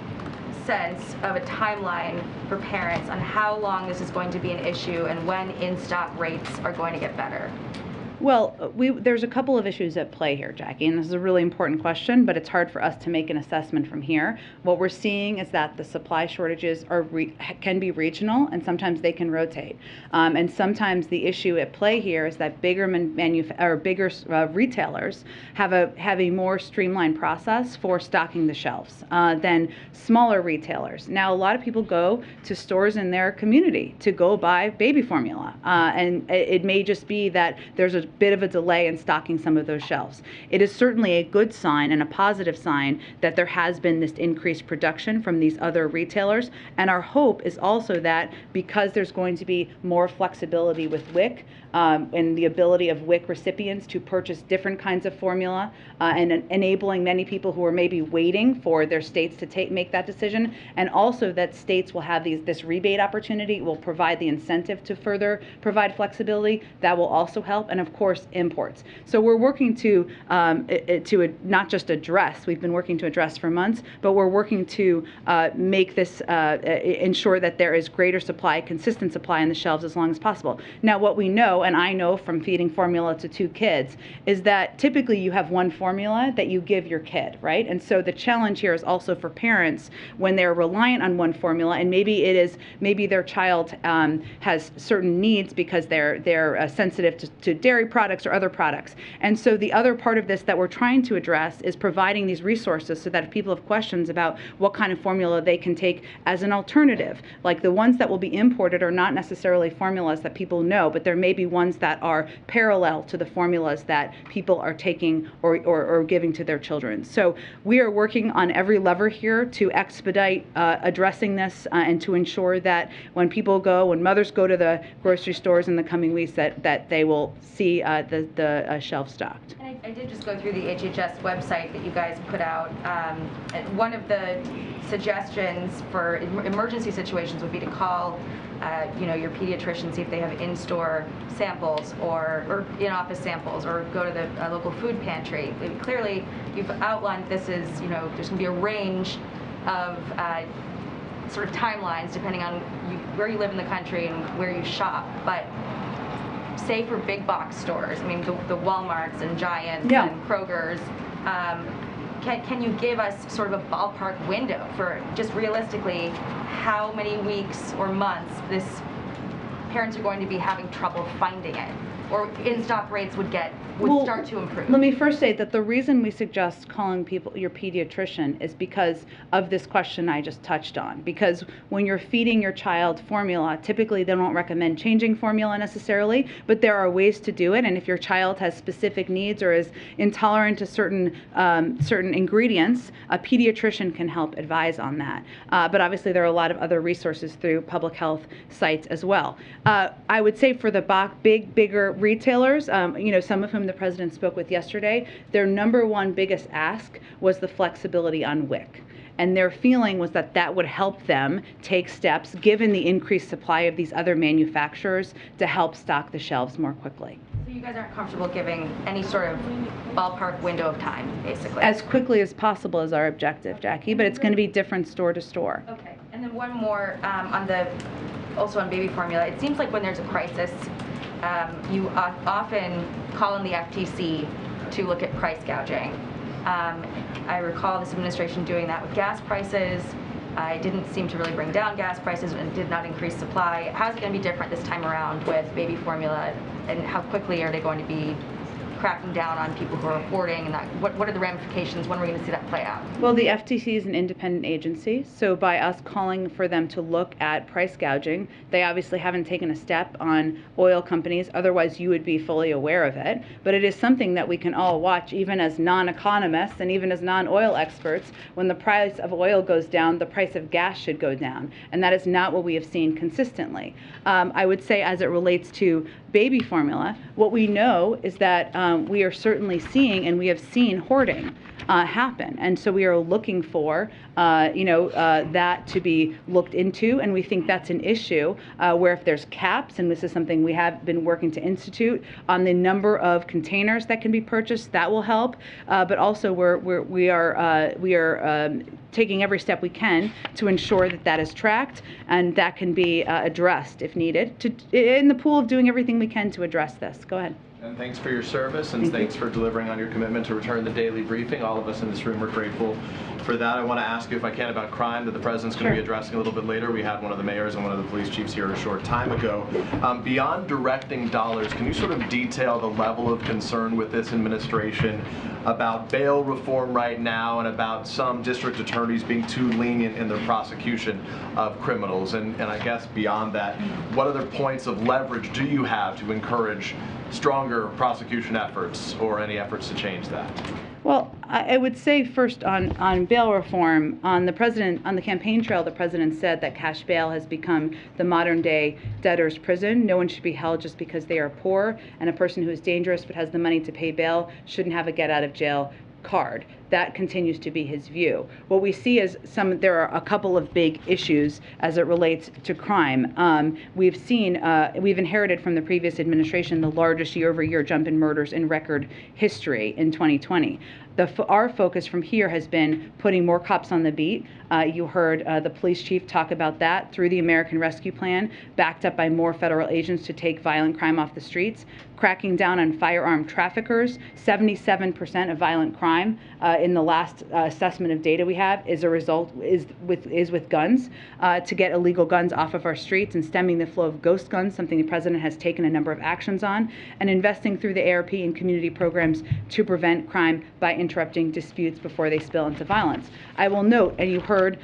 sense of a timeline for parents on how long this is going to be an issue and when in-stock rates are going to get better? Well, there's a couple of issues at play here, Jackie, and this is a really important question, but it's hard for us to make an assessment from here. What we're seeing is that the supply shortages can be regional, and sometimes they can rotate. And sometimes the issue at play here is that bigger retailers have a more streamlined process for stocking the shelves than smaller retailers. Now, a lot of people go to stores in their community to go buy baby formula, and it may just be that there's a bit of a delay in stocking some of those shelves. It is certainly a good sign and a positive sign that there has been this increased production from these other retailers, and our hope is also that because there's going to be more flexibility with WIC and the ability of WIC recipients to purchase different kinds of formula and enabling many people who are maybe waiting for their states to make that decision, and also that states will have this rebate opportunity, will provide the incentive to further provide flexibility. That will also help, and of course imports. So we're working to not just address, we've been working to address for months, but we're working to make this, ensure that there is greater supply, consistent supply on the shelves as long as possible. Now what we know, and I know from feeding formula to 2 kids, is that typically you have one formula that you give your kid, right? And so the challenge here is also for parents when they're reliant on one formula, and maybe their child has certain needs because they're sensitive to dairy products or other products. And so the other part of this that we're trying to address is providing these resources so that if people have questions about what kind of formula they can take as an alternative, like the ones that will be imported are not necessarily formulas that people know, but there may be ones that are parallel to the formulas that people are taking or giving to their children. So we are working on every lever here to expedite addressing this and to ensure that when mothers go to the grocery stores in the coming weeks, that they will see the shelf stocked. And I did just go through the HHS website that you guys put out. One of the suggestions for emergency situations would be to call your pediatrician, see if they have in-store samples or in-office samples, or go to the local food pantry. Clearly, you've outlined this is, there's going to be a range of sort of timelines depending on where you live in the country and where you shop. But say for big box stores, I mean the Walmarts and Giants and Kroger's, can you give us sort of a ballpark window for just realistically how many weeks or months parents are going to be having trouble finding it, or in-stock rates would start to improve? Let me first say that the reason we suggest calling your pediatrician is because of this question I just touched on. Because when you're feeding your child formula, typically they don't recommend changing formula necessarily, but there are ways to do it. And if your child has specific needs or is intolerant to certain ingredients, a pediatrician can help advise on that. But obviously there are a lot of other resources through public health sites as well. I would say for the bigger retailers, some of whom the president spoke with yesterday, their #1 biggest ask was the flexibility on WIC. And their feeling was that would help them take steps, given the increased supply of these other manufacturers, to help stock the shelves more quickly. So you guys aren't comfortable giving any sort of ballpark window of time, basically? As quickly as possible is our objective, Jackie, but it's going to be different store to store. Okay. And then one more also on baby formula. It seems like when there's a crisis, you often call on the FTC to look at price gouging. I recall this administration doing that with gas prices. It didn't seem to really bring down gas prices and did not increase supply. How's it going to be different this time around with baby formula, and how quickly are they going to be cracking down on people who are hoarding, and what are the ramifications? When are we going to see that play out? Well, the FTC is an independent agency, so by us calling for them to look at price gouging, they obviously haven't taken a step on oil companies, otherwise you would be fully aware of it. But it is something that we can all watch, even as non-economists and even as non-oil experts. When the price of oil goes down, the price of gas should go down, and that is not what we have seen consistently. I would say as it relates to baby formula, what we know is that we are certainly seeing, and we have seen hoarding happen, and so we are looking for that to be looked into, and we think that's an issue where if there's caps, and this is something we have been working to institute on the number of containers that can be purchased, that will help. But also we are taking every step we can to ensure that is tracked and that can be addressed if needed, in the pool of doing everything we can to address this. Go ahead. And thanks for your service, and thanks for delivering on your commitment to return the daily briefing. All of us in this room are grateful for that. I want to ask you, if I can, about crime that the President's going to be addressing a little bit later. We had one of the mayors and one of the police chiefs here a short time ago. Beyond directing dollars, can you sort of detail the level of concern with this administration about bail reform right now and about some district attorneys being too lenient in their prosecution of criminals? And I guess beyond that, what other points of leverage do you have to encourage stronger prosecution efforts or any efforts to change that? Well, I would say first on bail reform, on the campaign trail, the president said that cash bail has become the modern day debtor's prison. No one should be held just because they are poor, and a person who is dangerous but has the money to pay bail shouldn't have a get out of jail card. That continues to be his view. What we see is there are a couple of big issues as it relates to crime. We've inherited from the previous administration the largest year-over-year jump in murders in record history in 2020. Our focus from here has been putting more cops on the beat. You heard the police chief talk about that through the American Rescue Plan, backed up by more federal agents to take violent crime off the streets, cracking down on firearm traffickers. 77% of violent crime in the last assessment of data we have is with guns, to get illegal guns off of our streets and stemming the flow of ghost guns, something the president has taken a number of actions on, and investing through the ARP and community programs to prevent crime by interrupting disputes before they spill into violence. I will note, and you heard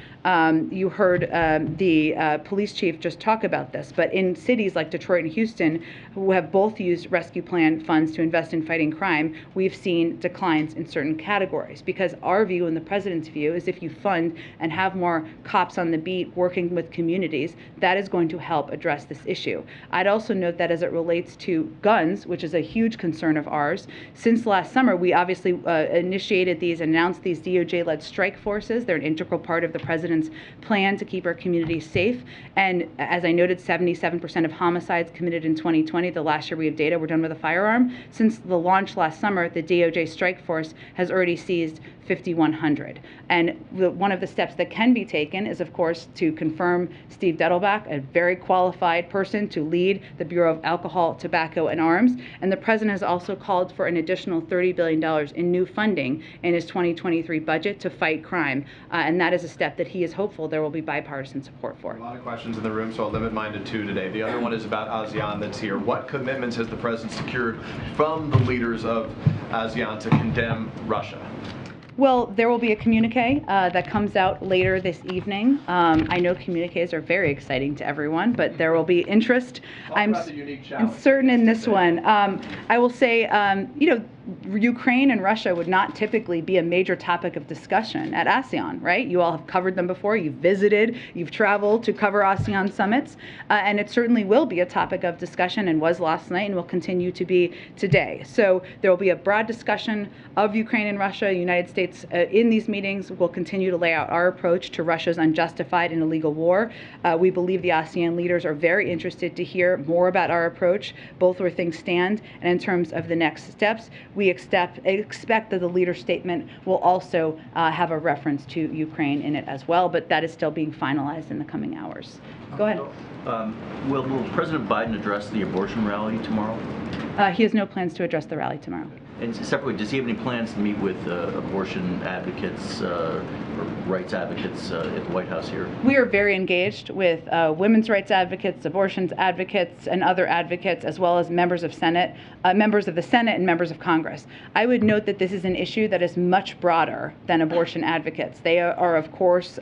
the police chief just talk about this, but in cities like Detroit and Houston, who have both used rescue plan funds to invest in fighting crime, we've seen declines in certain categories, because our view and the president's view is if you fund and have more cops on the beat working with communities, that is going to help address this issue. I'd also note that as it relates to guns, which is a huge concern of ours, since last summer we obviously announced these DOJ-led strike forces. They're an integral part of the president's plan to keep our communities safe. And as I noted, 77% of homicides committed in 2020, the last year we have data, were done with a firearm. Since the launch last summer, the DOJ strike force has already seized 5,100. And one of the steps that can be taken is, of course, to confirm Steve Dettelbach, a very qualified person to lead the Bureau of Alcohol, Tobacco, and Arms. And the president has also called for an additional $30 billion in new funding in his 2023 budget to fight crime. And that is a step that he is hopeful there will be bipartisan support for. A lot of questions in the room, so I'll limit mine to 2 today. The other one is about ASEAN that's here. What commitments has the president secured from the leaders of ASEAN to condemn Russia? Well, there will be a communique that comes out later this evening. I know communiques are very exciting to everyone, but there will be interest. I'm certain in this one. I will say, Ukraine and Russia would not typically be a major topic of discussion at ASEAN, right? You all have covered them before. You've visited, you've traveled to cover ASEAN summits, and it certainly will be a topic of discussion, and was last night and will continue to be today. So there will be a broad discussion of Ukraine and Russia. The United States in these meetings will continue to lay out our approach to Russia's unjustified and illegal war. We believe the ASEAN leaders are very interested to hear more about our approach, both where things stand and in terms of the next steps. We expect that the leader statement will also have a reference to Ukraine in it as well, but that is still being finalized in the coming hours. Go ahead. Will President Biden address the abortion rally tomorrow? He has no plans to address the rally tomorrow. And separately, does he have any plans to meet with abortion advocates or rights advocates at the White House here? We are very engaged with women's rights advocates, abortion advocates, and other advocates, as well as members of the Senate and members of Congress. I would note that this is an issue that is much broader than abortion advocates. They are, of course,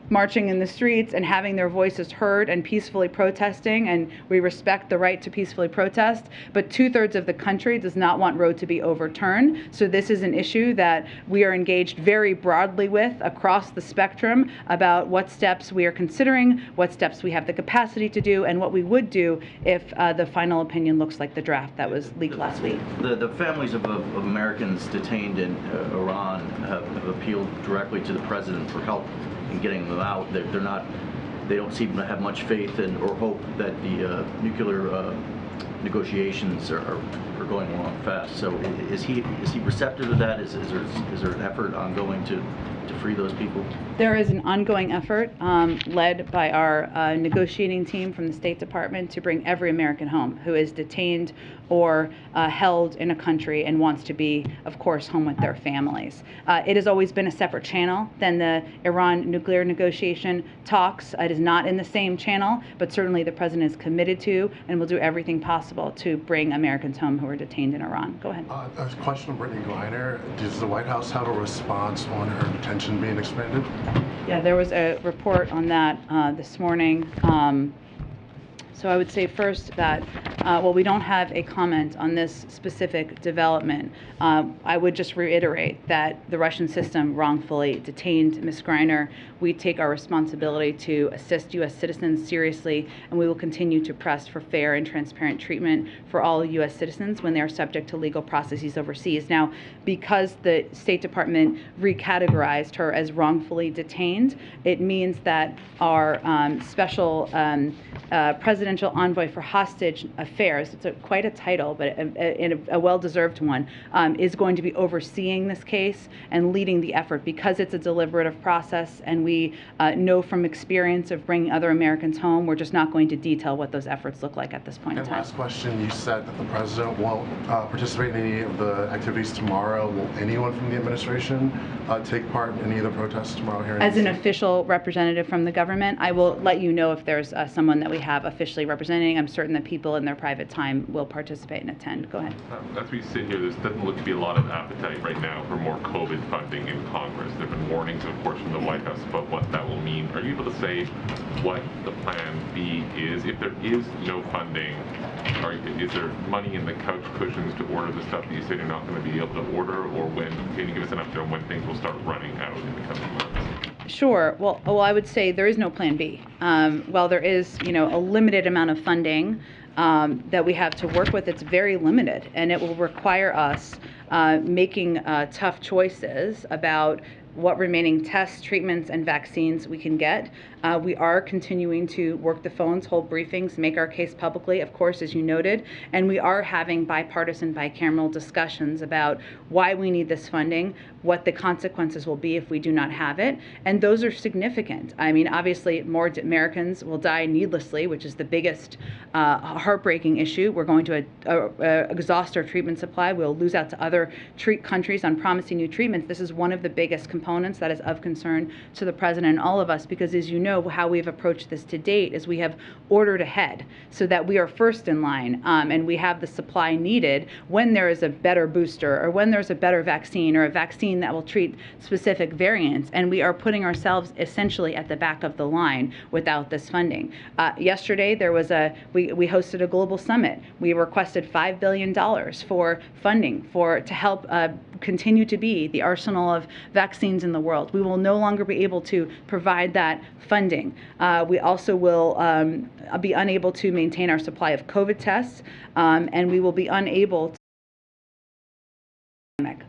marching in the streets and having their voices heard and peacefully protesting, and we respect the right to peacefully protest, but 2/3 of the country does not want Roe to be overturned. So this is an issue that we are engaged very broadly with across the spectrum about what steps we are considering, what steps we have the capacity to do, and what we would do if the final opinion looks like the draft that was leaked last week. The families of Americans detained in Iran have appealed directly to the president for help in getting them out. They don't seem to have much faith or hope that the nuclear negotiations are going along fast. So is he receptive to that? Is there an effort ongoing to to free those people? There is an ongoing effort led by our negotiating team from the State Department to bring every American home who is detained or held in a country and wants to be, of course, home with their families. It has always been a separate channel than the Iran nuclear negotiation talks. It is not in the same channel, but certainly the President is committed to and will do everything possible to bring Americans home who are detained in Iran. Go ahead. A question on Brittany Greiner. Does the White House have a response on her detention being expanded? Yeah, there was a report on that this morning. So I would say first that, while we don't have a comment on this specific development, I would just reiterate that the Russian system wrongfully detained Ms. Greiner. We take our responsibility to assist U.S. citizens seriously, and we will continue to press for fair and transparent treatment for all U.S. citizens when they are subject to legal processes overseas. Now, because the State Department recategorized her as wrongfully detained, it means that our special presidential envoy for hostage affairs, it's quite a title, but a well-deserved one, is going to be overseeing this case and leading the effort because it's a deliberative process, and we know from experience of bringing other Americans home, we're just not going to detail what those efforts look like at this point in time. Last question, you said that the president won't participate in any of the activities tomorrow. Will anyone from the administration take part in any of the protests tomorrow here in As an DC? official representative from the government, I will let you know if there's someone that we have officially representing. I'm certain that people in their private time will participate and attend. Go ahead. As we sit here, there doesn't look to be a lot of appetite right now for more COVID funding in Congress. There have been warnings, of course, from the White House about what that will mean. Are you able to say what the plan B is? If there is no funding, is there money in the couch cushions to order the stuff that you said you're not going to be able to order, or when? Can you give us an update on when things will start running out in the coming months? Sure. Well, I would say there is no plan B. While there is, a limited amount of funding that we have to work with, it's very limited, and it will require us making tough choices about what remaining tests, treatments, and vaccines we can get. We are continuing to work the phones, hold briefings, make our case publicly, of course, as you noted, and we are having bipartisan, bicameral discussions about why we need this funding, what the consequences will be if we do not have it, and those are significant. I mean, obviously, more Americans will die needlessly, which is the biggest heartbreaking issue. We're going to exhaust our treatment supply. We'll lose out to other countries on promising new treatments. This is one of the biggest components that is of concern to the President and all of us, because as you know, how we've approached this to date is we have ordered ahead so that we are first in line, and we have the supply needed when there is a better booster or when there's a better vaccine or a vaccine that will treat specific variants, and we are putting ourselves essentially at the back of the line without this funding. Yesterday there was we hosted a global summit. We requested $5 billion for funding to help continue to be the arsenal of vaccines in the world. We will no longer be able to provide that funding. We also will be unable to maintain our supply of COVID tests, and we will be unable to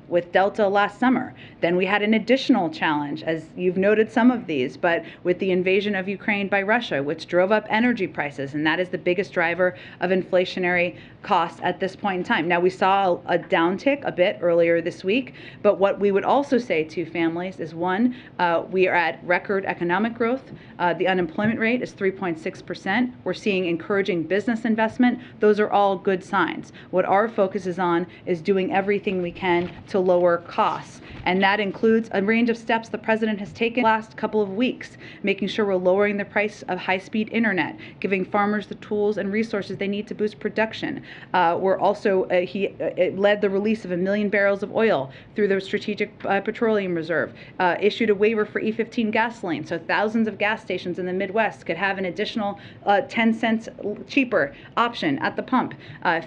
with Delta last summer. Then we had an additional challenge, as you've noted some of these, but with the invasion of Ukraine by Russia, which drove up energy prices, and that is the biggest driver of inflationary costs at this point in time. Now, we saw a downtick a bit earlier this week, but what we would also say to families is, one, we are at record economic growth. The unemployment rate is 3.6%. We're seeing encouraging business investment. Those are all good signs. What our focus is on is doing everything we can to lower costs. And that includes a range of steps the President has taken the last couple of weeks, making sure we're lowering the price of high-speed internet, giving farmers the tools and resources they need to boost production. We're also, he led the release of 1 million barrels of oil through the Strategic Petroleum Reserve, issued a waiver for E15 gasoline, so thousands of gas stations in the Midwest could have an additional 10 cents cheaper option at the pump,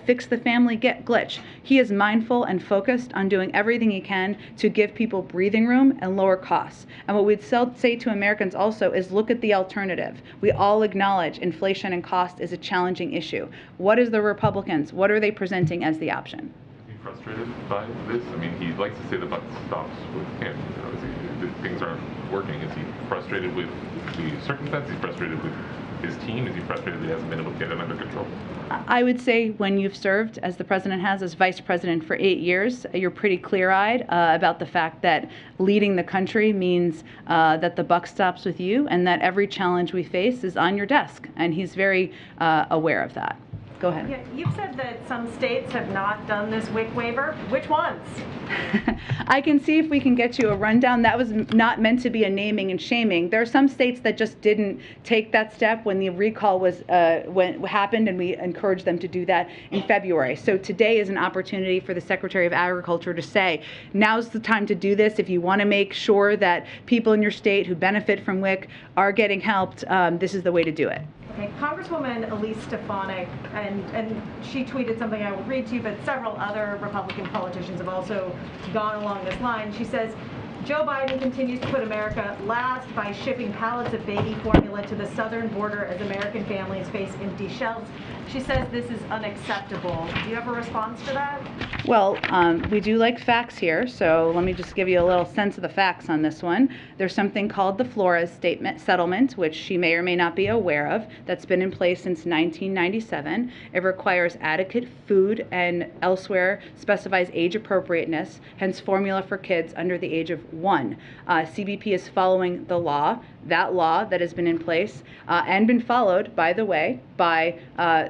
fixed the family glitch. He is mindful and focused on doing everything he can to give people breathing room and lower costs. And what we'd say to Americans also is look at the alternative. We all acknowledge inflation and cost is a challenging issue. What is the Republicans? What are they presenting as the option? Are you frustrated by this? I mean, he likes to say the buck stops with him. Things aren't working. Is he frustrated with the circumstances? Is he frustrated with his team? Is he frustrated that he hasn't been able to get it under control? I would say when you've served, as the president has, as vice president for 8 years, you're pretty clear-eyed about the fact that leading the country means that the buck stops with you and that every challenge we face is on your desk. And he's very aware of that. Go ahead. Yeah, you've said that some states have not done this WIC waiver. Which ones? I can see if we can get you a rundown. That was not meant to be a naming and shaming. There are some states that just didn't take that step when the recall was happened, and we encouraged them to do that in February. So today is an opportunity for the Secretary of Agriculture to say, now's the time to do this. If you want to make sure that people in your state who benefit from WIC are getting helped, this is the way to do it. Okay, Congresswoman Elise Stefanik, and she tweeted something I will read to you, but several other Republican politicians have also gone along this line. She says, Joe Biden continues to put America last by shipping pallets of baby formula to the southern border as American families face empty shelves. She says this is unacceptable. Do you have a response to that? Well, we do like facts here, so let me just give you a little sense of the facts on this one. There's something called the Flores Settlement, which she may or may not be aware of, that's been in place since 1997. It requires adequate food and elsewhere specifies age appropriateness, hence formula for kids under the age of 1. CBP is following the law, that has been in place and been followed, by the way, by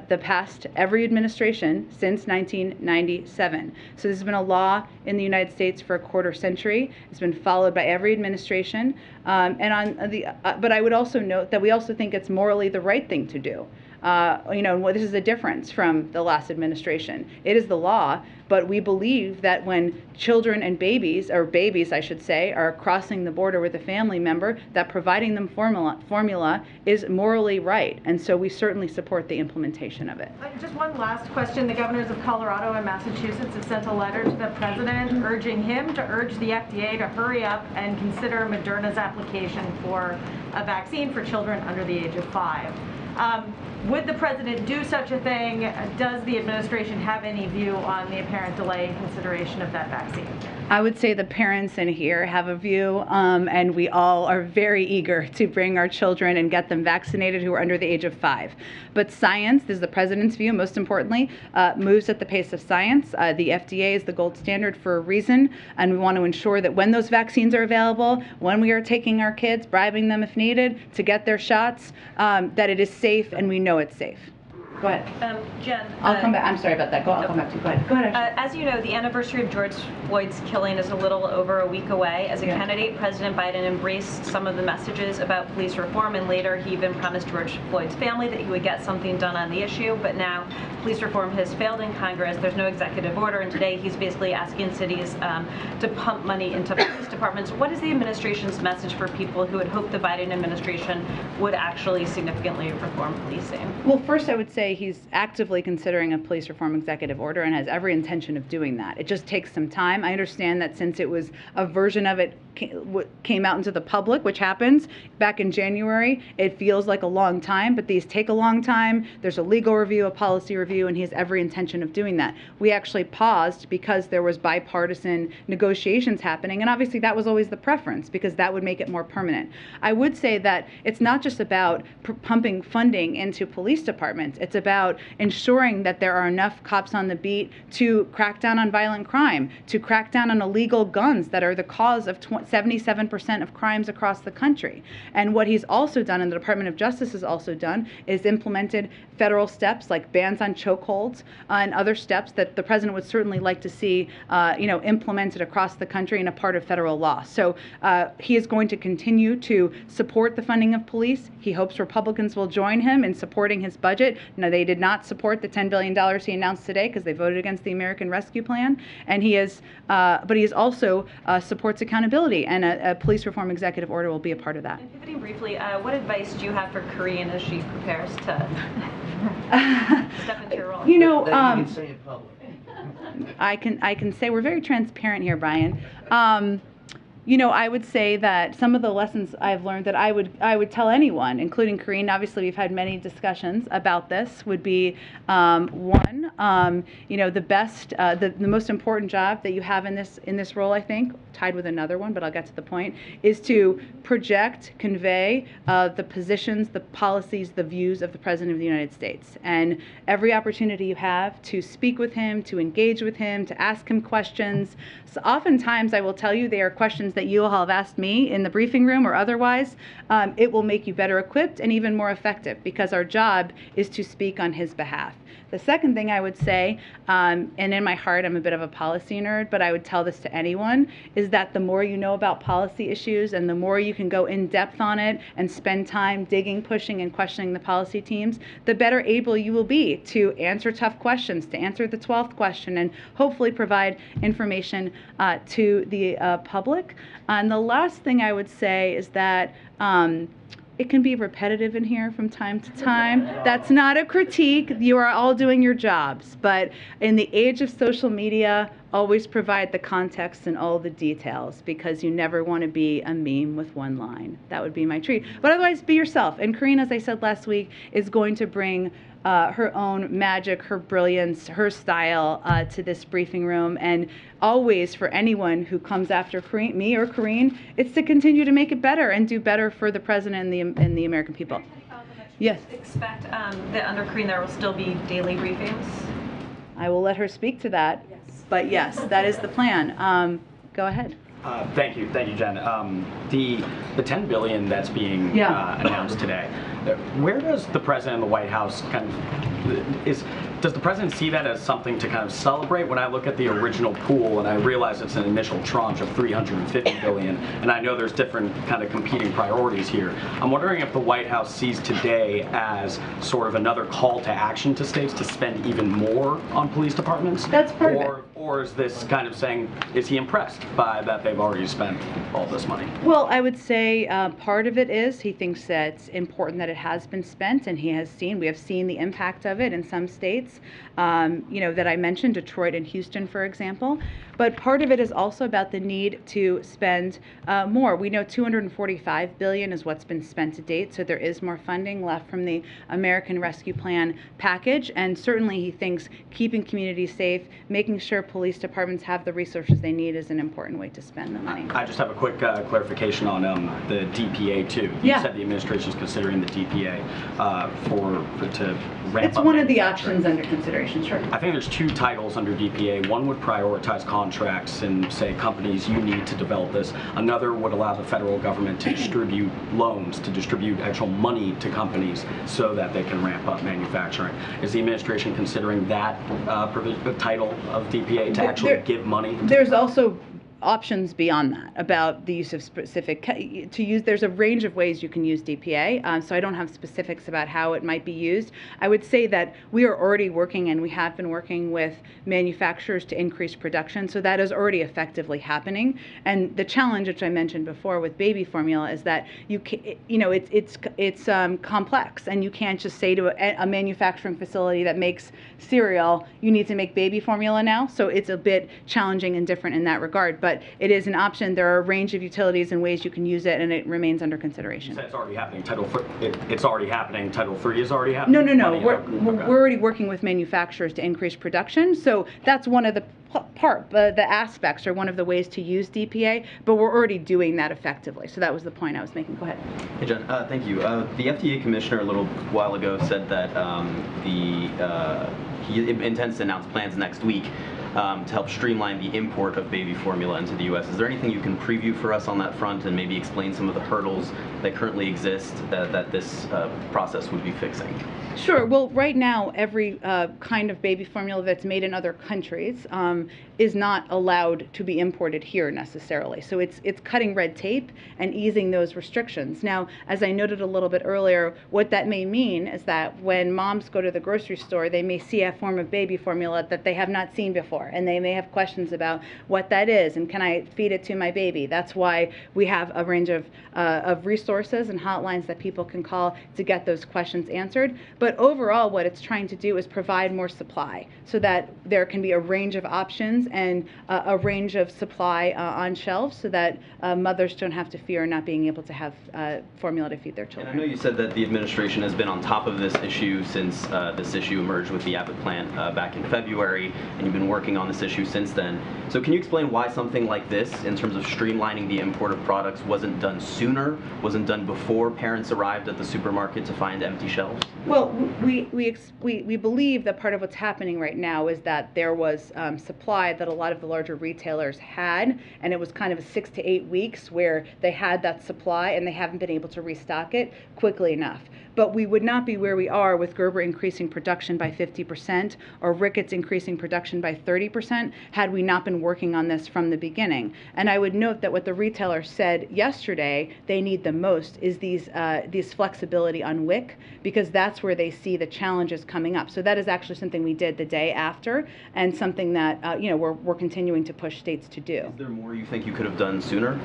the past every administration since 1997. So this has been a law in the United States for a quarter century. It's been followed by every administration. But I would also note that we also think it's morally the right thing to do. This is a difference from the last administration. It is the law, but we believe that when children and babies I should say, are crossing the border with a family member, that providing them formula is morally right. And so we certainly support the implementation of it. Just one last question. The governors of Colorado and Massachusetts have sent a letter to the president urging him to urge the FDA to hurry up and consider Moderna's application for a vaccine for children under the age of 5. Would the president do such a thing? Does the administration have any view on the apparent delay in consideration of that vaccine? I would say the parents in here have a view, and we all are very eager to bring our children and get them vaccinated who are under the age of 5. But science, this is the president's view, most importantly, moves at the pace of science. The FDA is the gold standard for a reason, and we want to ensure that when those vaccines are available, when we are taking our kids, bribing them if needed, to get their shots, that it is safe and we know it's safe. Go ahead. Jen. I'll come back. I'm sorry about that. I'll come back to you. Go ahead. Go ahead. As you know, the anniversary of George Floyd's killing is a little over a week away. As a candidate, President Biden embraced some of the messages about police reform, and later he even promised George Floyd's family that he would get something done on the issue. But now police reform has failed in Congress. There's no executive order, and today he's basically asking cities to pump money into police departments. What is the administration's message for people who had hoped the Biden administration would actually significantly reform policing? Well, first I would say he's actively considering a police reform executive order and has every intention of doing that. It just takes some time. I understand that since it was a version of it came out into the public, which happens back in January, it feels like a long time, but these take a long time. There's a legal review, a policy review, and he has every intention of doing that. We actually paused because there was bipartisan negotiations happening, and obviously that was always the preference because that would make it more permanent. I would say that it's not just about pumping funding into police departments. It's about ensuring that there are enough cops on the beat to crack down on violent crime, to crack down on illegal guns that are the cause of 77% of crimes across the country. And what he's also done, and the Department of Justice has also done, is implemented federal steps like bans on chokeholds and other steps that the president would certainly like to see implemented across the country and a part of federal law. So he is going to continue to support the funding of police. He hopes Republicans will join him in supporting his budget. Now, they did not support the $10 billion he announced today because they voted against the American Rescue Plan. And but he is also supports accountability, and a police reform executive order will be a part of that. And pivoting briefly, what advice do you have for Karine as she prepares to step into your role? That you can say in public. I can say we're very transparent here, Brian. I would say that some of the lessons I've learned that I would tell anyone, including Karine, obviously we've had many discussions about this, would be one, the most important job that you have in this role, I think, tied with another one, but I'll get to the point, is to project, convey the positions, the policies, the views of the President of the United States. And every opportunity you have to speak with him, to engage with him, to ask him questions. So oftentimes, I will tell you, they are questions that you all have asked me in the briefing room or otherwise. It will make you better equipped and even more effective, because our job is to speak on his behalf. The second thing I would say, and in my heart I'm a bit of a policy nerd, but I would tell this to anyone, is that the more you know about policy issues and the more you can go in depth on it and spend time digging, pushing, and questioning the policy teams, the better able you will be to answer tough questions, to answer the 12th question, and hopefully provide information to the public. And the last thing I would say is that it can be repetitive in here from time to time. That's not a critique. You are all doing your jobs. But in the age of social media, always provide the context and all the details, because you never want to be a meme with one line. That would be my treat. But otherwise, be yourself. And Karine, as I said last week, is going to bring her own magic, her brilliance, her style to this briefing room. And always, for anyone who comes after me or Karine, it's to continue to make it better and do better for the President and the American people. Yes. Expect that under Karine there will still be daily briefings? I will let her speak to that. Yes. But yes, that is the plan. Go ahead. Thank you, Jen. The $10 billion that's being announced today, where does the President and the White House does the President see that as something to kind of celebrate? When I look at the original pool and I realize it's an initial tranche of $350 billion, and I know there's different kind of competing priorities here, I'm wondering if the White House sees today as sort of another call to action to states to spend even more on police departments? That's part of it. Or is this kind of saying, is he impressed by that they've already spent all this money? Well, I would say part of it is he thinks that it's important that it has been spent, and we have seen the impact of it in some states, that I mentioned, Detroit and Houston, for example. But part of it is also about the need to spend more. We know $245 billion is what's been spent to date, so there is more funding left from the American Rescue Plan package, and certainly he thinks keeping communities safe, making sure police departments have the resources they need is an important way to spend the money. I just have a quick clarification on the DPA too. You said the administration is considering the DPA to ramp up. It's one of the options under consideration, sure. I think there's two titles under DPA. One would prioritize contracts and say, companies, you need to develop this. Another would allow the federal government to distribute loans, to distribute actual money to companies so that they can ramp up manufacturing. Is the administration considering that title of DPA to actually give money? There's also options beyond that about the use of there's a range of ways you can use DPA, so I don't have specifics about how it might be used. I would say that we are already working, and we have been working with manufacturers to increase production, so that is already effectively happening. And the challenge, which I mentioned before with baby formula, is that it's complex, and you can't just say to a manufacturing facility that makes cereal, you need to make baby formula now. So it's a bit challenging and different in that regard. But it is an option. There are a range of utilities and ways you can use it, and it remains under consideration. You said it's already happening. It's already happening. Title III is already happening? No. We're already working with manufacturers to increase production. So that's one of the the aspects, or one of the ways to use DPA, but we're already doing that effectively. So that was the point I was making. Go ahead. Hey, Jen. Thank you. The FDA commissioner a little while ago said that he intends to announce plans next week to help streamline the import of baby formula into the U.S. Is there anything you can preview for us on that front, and maybe explain some of the hurdles that currently exist that this process would be fixing? Sure. Well, right now, every kind of baby formula that's made in other countries is not allowed to be imported here necessarily. So it's cutting red tape and easing those restrictions. Now, as I noted a little bit earlier, what that may mean is that when moms go to the grocery store, they may see a form of baby formula that they have not seen before, and they may have questions about what that is and can I feed it to my baby. That's why we have a range of sources and hotlines that people can call to get those questions answered. But overall, what it's trying to do is provide more supply so that there can be a range of options and a range of supply on shelves so that mothers don't have to fear not being able to have formula to feed their children. And I know you said that the administration has been on top of this issue since this issue emerged with the Abbott plant back in February, and you've been working on this issue since then. So can you explain why something like this, in terms of streamlining the import of products, wasn't done sooner, wasn't done before parents arrived at the supermarket to find empty shelves? Well, we believe that part of what's happening right now is that there was supply that a lot of the larger retailers had, and it was kind of 6 to 8 weeks where they had that supply and they haven't been able to restock it quickly enough. But we would not be where we are with Gerber increasing production by 50% or Ricketts increasing production by 30% had we not been working on this from the beginning. And I would note that what the retailer said yesterday they need the most is these flexibility on WIC, because that's where they see the challenges coming up. So that is actually something we did the day after, and something that we're continuing to push states to do. Is there more you think you could have done sooner?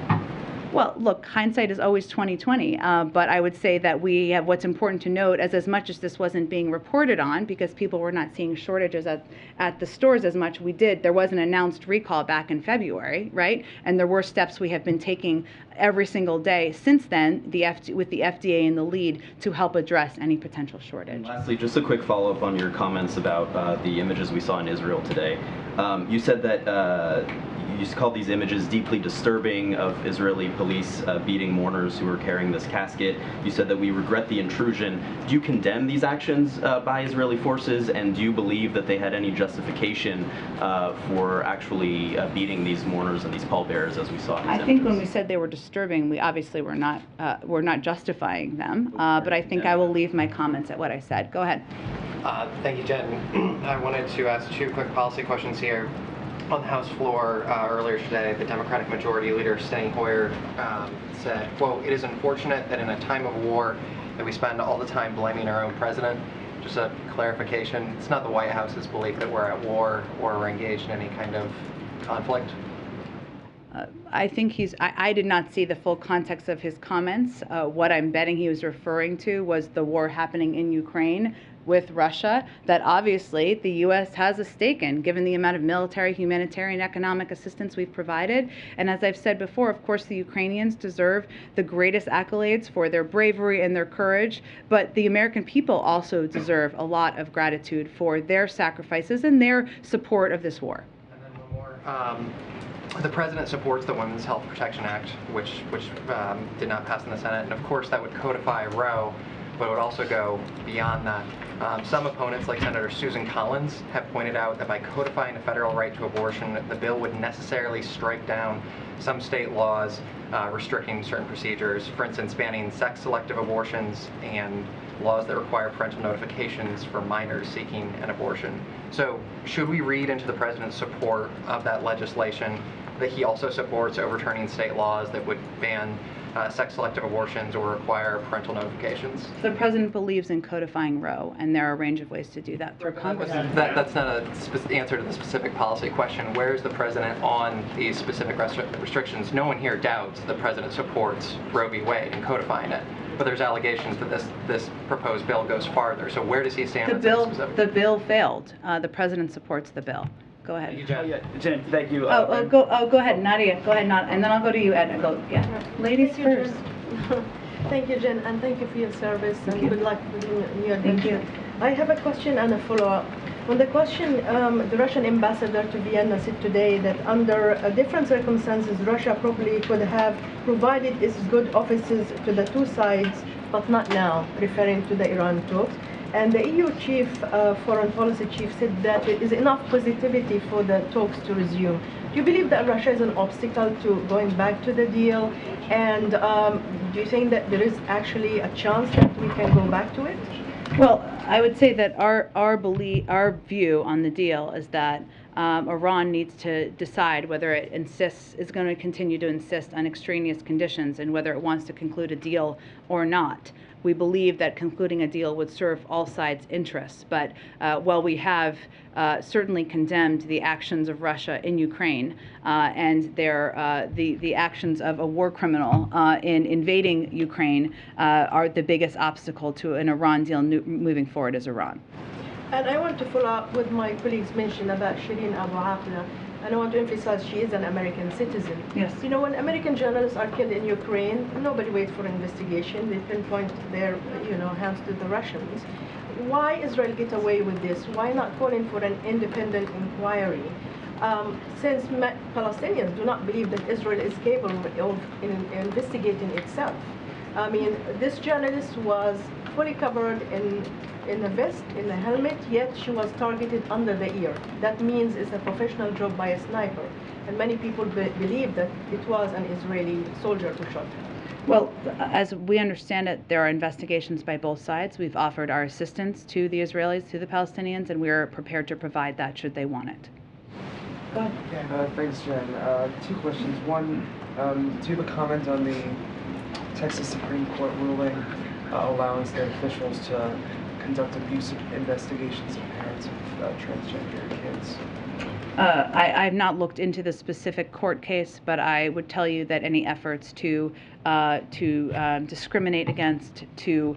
Well, look, hindsight is always 20/20, but I would say that we have what's important to note as much as this wasn't being reported on because people were not seeing shortages at the stores as much, there was an announced recall back in February, right? And there were steps we have been taking every single day since then, with the FDA in the lead, to help address any potential shortage. And lastly, just a quick follow-up on your comments about the images we saw in Israel today. You said that you called these images deeply disturbing of Israeli police beating mourners who were carrying this casket. You said that we regret the intrusion. Do you condemn these actions by Israeli forces, and do you believe that they had any justification for actually beating these mourners and these pallbearers as we saw in these I think when we said they were disturbing, we obviously were not justifying them, but I think I will leave my comments at what I said. Go ahead. Thank you, Jen. I wanted to ask 2 quick policy questions here. On the House floor earlier today, the Democratic Majority Leader, Steny Hoyer, said, quote, "It is unfortunate that in a time of war that we spend all the time blaming our own president." Just a clarification, it's not the White House's belief that we're at war or we're engaged in any kind of conflict? I think I did not see the full context of his comments. What I'm betting he was referring to was the war happening in Ukraine with Russia that obviously the U.S. has a stake in, given the amount of military, humanitarian, economic assistance we've provided. And as I've said before, of course, the Ukrainians deserve the greatest accolades for their bravery and their courage, but the American people also deserve a lot of gratitude for their sacrifices and their support of this war. And then one more. The President supports the Women's Health Protection Act, which did not pass in the Senate, and of course that would codify Roe, but it would also go beyond that. Some opponents, like Senator Susan Collins, have pointed out that by codifying a federal right to abortion, the bill would necessarily strike down some state laws restricting certain procedures, for instance, banning sex-selective abortions and laws that require parental notifications for minors seeking an abortion. So should we read into the President's support of that legislation that he also supports overturning state laws that would ban sex-selective abortions or require parental notifications? The President believes in codifying Roe, and there are a range of ways to do that through Congress. That's not an answer to the specific policy question. Where is the President on these specific restrictions? No one here doubts the President supports Roe v. Wade and codifying it, but there's allegations that this proposed bill goes farther. So where does he stand on this specific? The bill failed. The President supports the bill. Go ahead. Thank you, Jen. Jen, thank you. Go ahead, Nadia. Go ahead, and then I'll go to you, Edna. Yeah. Ladies first. Thank you, Jen, and thank you for your service, and good luck in your Thank you. I have a question and a follow-up. On the question, the Russian ambassador to Vienna said today that under different circumstances, Russia probably could have provided its good offices to the two sides, but not now, referring to the Iran talks. And the EU chief, foreign policy chief, said that there is enough positivity for the talks to resume. Do you believe that Russia is an obstacle to going back to the deal? And do you think that there is actually a chance that we can go back to it? Well, I would say that our view on the deal is that Iran needs to decide whether it is going to continue to insist on extraneous conditions and whether it wants to conclude a deal or not. We believe that concluding a deal would serve all sides' interests. But while we have certainly condemned the actions of Russia in Ukraine and the actions of a war criminal in invading Ukraine are the biggest obstacle to an Iran deal moving forward as Iran. And I want to follow up with my colleagues' mention about Shireen Abu Akleh. And I want to emphasize she is an American citizen. Yes. You know, when American journalists are killed in Ukraine, nobody waits for investigation. They pinpoint their, hands to the Russians. Why Israel get away with this? Why not calling for an independent inquiry? Since Palestinians do not believe that Israel is capable of investigating itself. I mean, this journalist was fully covered in a vest, in a helmet, yet she was targeted under the ear. That means it's a professional job by a sniper. And many people believe that it was an Israeli soldier who shot her. Well, as we understand it, there are investigations by both sides. We've offered our assistance to the Israelis, to the Palestinians, and we are prepared to provide that should they want it. Go ahead. Thanks, Jen. 2 questions. One, do you have a comment on the Texas Supreme Court ruling allowing state officials to conduct abusive investigations of parents of transgender kids? I have not looked into the specific court case, but I would tell you that any efforts to discriminate against, to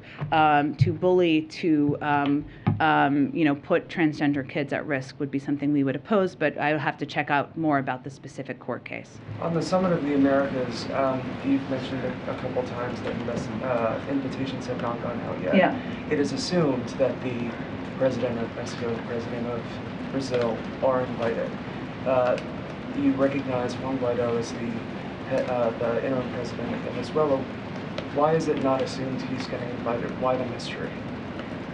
bully, to put transgender kids at risk would be something we would oppose. But I would have to check out more about the specific court case. On the Summit of the Americas, you've mentioned a couple times that invitations have not gone out yet. Yeah. It is assumed that the president of Mexico, the president of Brazil are invited. You recognize Juan Guaido as the interim president of Venezuela. Why is it not assumed he's getting invited? Why the mystery?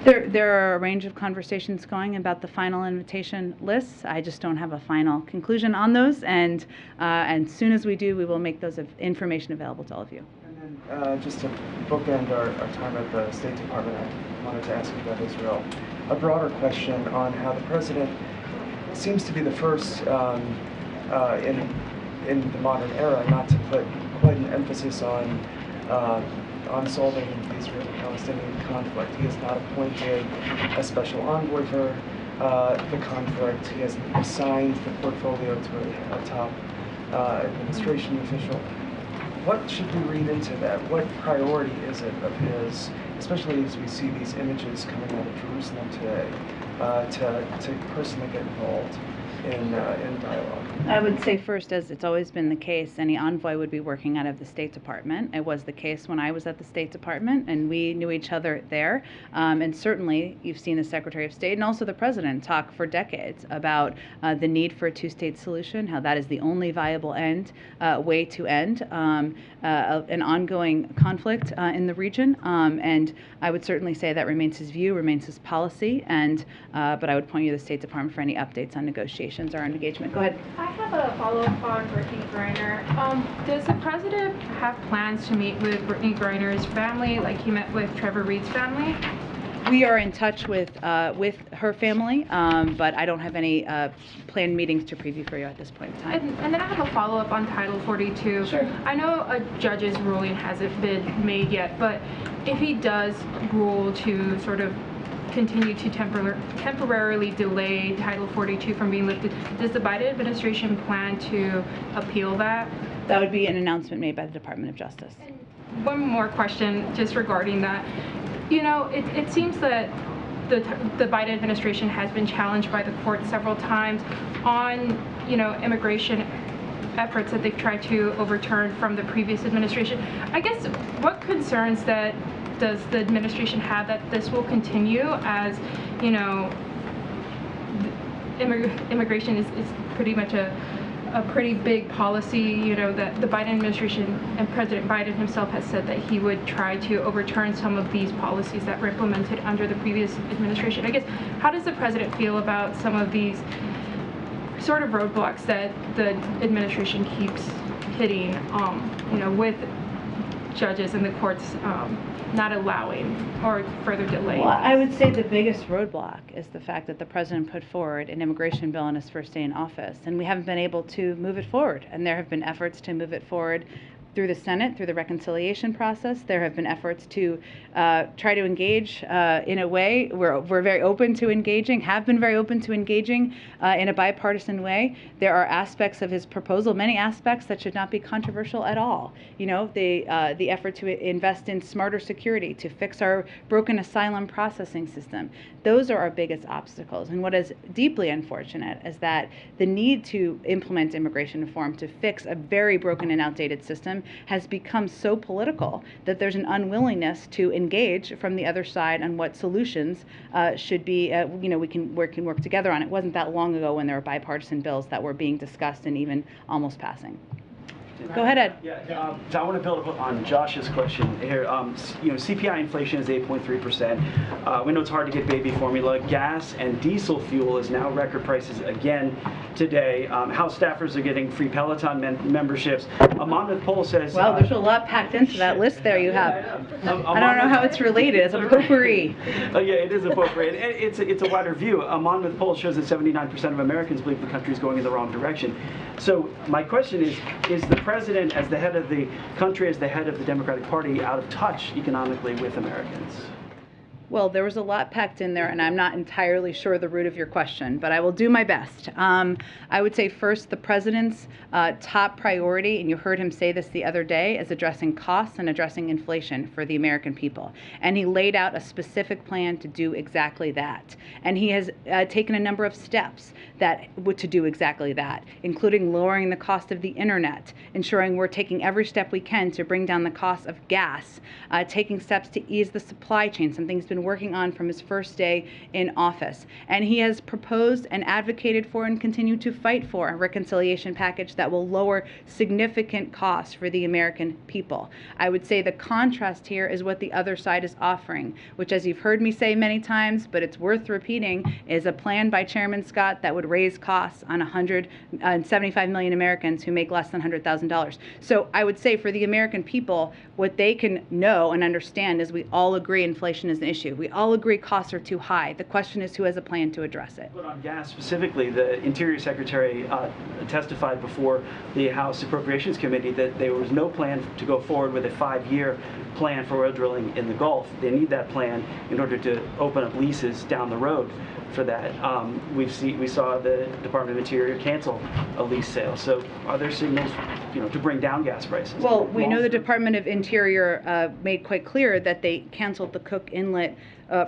There are a range of conversations going about the final invitation lists. I just don't have a final conclusion on those, and as soon as we do, we will make those information available to all of you. And then just to bookend our time at the State Department, I wanted to ask you about Israel. A broader question on how the president seems to be the first in the modern era not to put quite an emphasis on solving the Israeli-Palestinian conflict. He has not appointed a special envoy for the conflict. He has assigned the portfolio to a top administration official. What should we read into that? What priority is it of his, especially as we see these images coming out of Jerusalem today, to personally get involved in dialogue? I would say first, as it's always been the case, any envoy would be working out of the State Department. It was the case when I was at the State Department, and we knew each other there. And certainly, you've seen the Secretary of State and also the President talk for decades about the need for a two-state solution, how that is the only viable way to end an ongoing conflict in the region. And I would certainly say that remains his view, remains his policy. And but I would point you to the State Department for any updates on negotiations or on engagement. Go ahead. I have a follow-up on Brittany Greiner. Does the president have plans to meet with Brittany Greiner's family, like he met with Trevor Reed's family? We are in touch with her family, but I don't have any planned meetings to preview for you at this point in time. And then I have a follow-up on Title 42. Sure. I know a judge's ruling hasn't been made yet, but if he does rule to sort of continue to temporarily delay Title 42 from being lifted, does the Biden administration plan to appeal that? That would be an announcement made by the Department of Justice. And one more question just regarding that. You know, it seems that the Biden administration has been challenged by the court several times on, immigration efforts that they've tried to overturn from the previous administration. I guess what concerns does the administration have that this will continue as, immigration is pretty much a pretty big policy, that the Biden administration and President Biden himself has said that he would try to overturn some of these policies that were implemented under the previous administration. I guess, how does the president feel about some of these sort of roadblocks that the administration keeps hitting, with judges and the courts not allowing or further delaying? Well, I would say the biggest roadblock is the fact that the president put forward an immigration bill on his first day in office, and we haven't been able to move it forward. And there have been efforts to move it forward through the Senate, through the reconciliation process. There have been efforts to try to engage in a way. We're very open to engaging, have been very open to engaging in a bipartisan way. There are aspects of his proposal, many aspects that should not be controversial at all. You know, the effort to invest in smarter security, to fix our broken asylum processing system. Those are our biggest obstacles. And what is deeply unfortunate is that the need to implement immigration reform to fix a very broken and outdated system has become so political that there's an unwillingness to engage from the other side on what solutions should be, you know, we can work together on. It wasn't that long ago when there were bipartisan bills that were being discussed and even almost passing. Go ahead, Ed. Yeah, so I want to build on Josh's question here. You know, CPI inflation is 8.3%. We know it's hard to get baby formula. Gas and diesel fuel is now record prices again today. House staffers are getting free Peloton memberships. A Monmouth poll says... Well, there's a lot packed into that list there you have. I don't know how it's related. It's a potpourri. Yeah, it is a potpourri. And it's a wider view. A Monmouth poll shows that 79% of Americans believe the country is going in the wrong direction. So my question is the president, as the head of the country, as the head of the Democratic Party, out of touch economically with Americans? Well, there was a lot packed in there, and I'm not entirely sure the root of your question, but I will do my best. I would say first, the president's top priority, and you heard him say this the other day, is addressing costs and addressing inflation for the American people. And he laid out a specific plan to do exactly that. And he has taken a number of steps to do exactly that, including lowering the cost of the internet, ensuring we're taking every step we can to bring down the cost of gas, taking steps to ease the supply chain, something he's been working on from his first day in office. And he has proposed and advocated for and continue to fight for a reconciliation package that will lower significant costs for the American people. I would say the contrast here is what the other side is offering, which, as you've heard me say many times, but it's worth repeating, is a plan by Chairman Scott that would raise costs on 175 million Americans who make less than $100,000. So I would say for the American people, what they can know and understand is we all agree inflation is an issue. We all agree costs are too high. The question is who has a plan to address it. But on gas specifically, the Interior Secretary testified before the House Appropriations Committee that there was no plan to go forward with a 5-year plan for oil drilling in the Gulf. They need that plan in order to open up leases down the road for that. We saw the Department of Interior cancel a lease sale. So are there signals, you know, to bring down gas prices? Well, we know the Department of Interior made quite clear that they canceled the Cook Inlet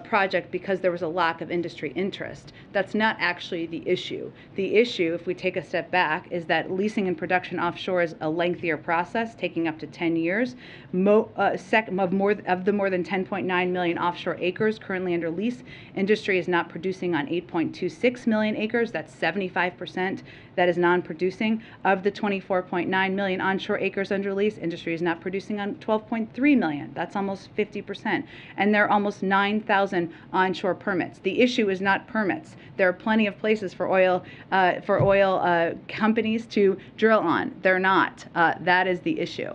project because there was a lack of industry interest. That's not actually the issue. The issue, if we take a step back, is that leasing and production offshore is a lengthier process, taking up to 10 years. Of the more than 10.9 million offshore acres currently under lease, industry is not producing on 8.26 million acres. That's 75% that is non-producing. Of the 24.9 million onshore acres under lease, industry is not producing on 12.3 million. That's almost 50%. And there are almost 9,000 onshore permits. The issue is not permits. There are plenty of places for oil companies to drill on. They're not. That is the issue.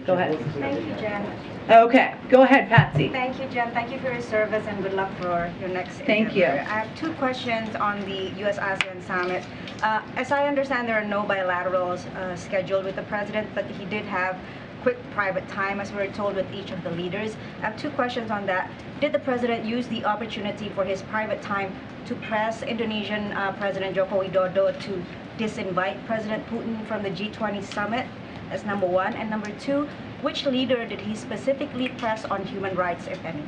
Go ahead. Thank you, Jen. Okay, go ahead, Patsy. Thank you, Jen. Thank you for your service and good luck for your next Thank you. I have 2 questions on the U.S.-ASEAN summit. As I understand, there are no bilaterals scheduled with the president, but he did have quick private time, as we were told, with each of the leaders. I have 2 questions on that. Did the president use the opportunity for his private time to press Indonesian President Joko Widodo to disinvite President Putin from the G20 summit? That's number 1. And number 2, which leader did he specifically press on human rights, if any?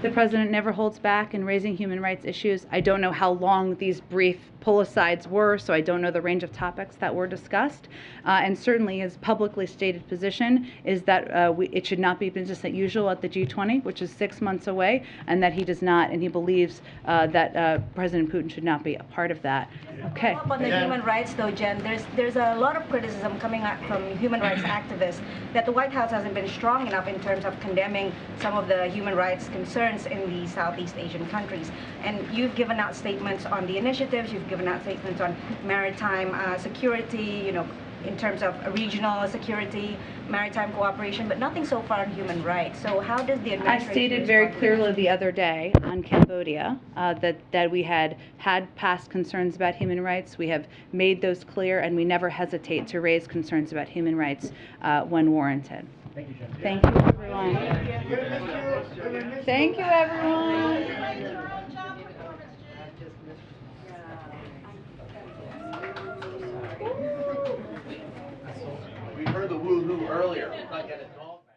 The president never holds back in raising human rights issues. I don't know how long these brief pull-asides were, so I don't know the range of topics that were discussed. And certainly his publicly stated position is that it should not be business as usual at the G20, which is 6 months away, and that he does not, and he believes that President Putin should not be a part of that. Okay. On the human rights, though, Jen, there's a lot of criticism coming out from human rights activists that the White House hasn't been strong enough in terms of condemning some of the human rights concerns in the Southeast Asian countries. And you've given out statements on the initiatives, you've given out statements on maritime security, in terms of regional security, maritime cooperation, but nothing so far on human rights. So how does the administration I stated very respond to clearly the other day on Cambodia that we had past concerns about human rights. We have made those clear, and we never hesitate to raise concerns about human rights when warranted. Thank you, Jen. Thank you, everyone. Thank you, everyone. We heard the woo-hoo earlier. We're not getting it all back.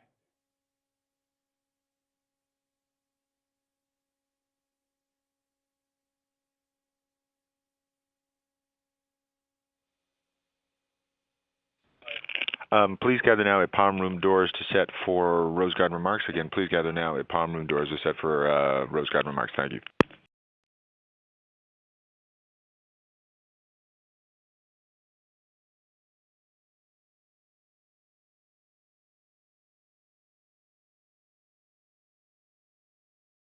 Please gather now at Palm Room doors to set for Rose Garden remarks. Again, please gather now at Palm Room doors to set for Rose Garden remarks. Thank you.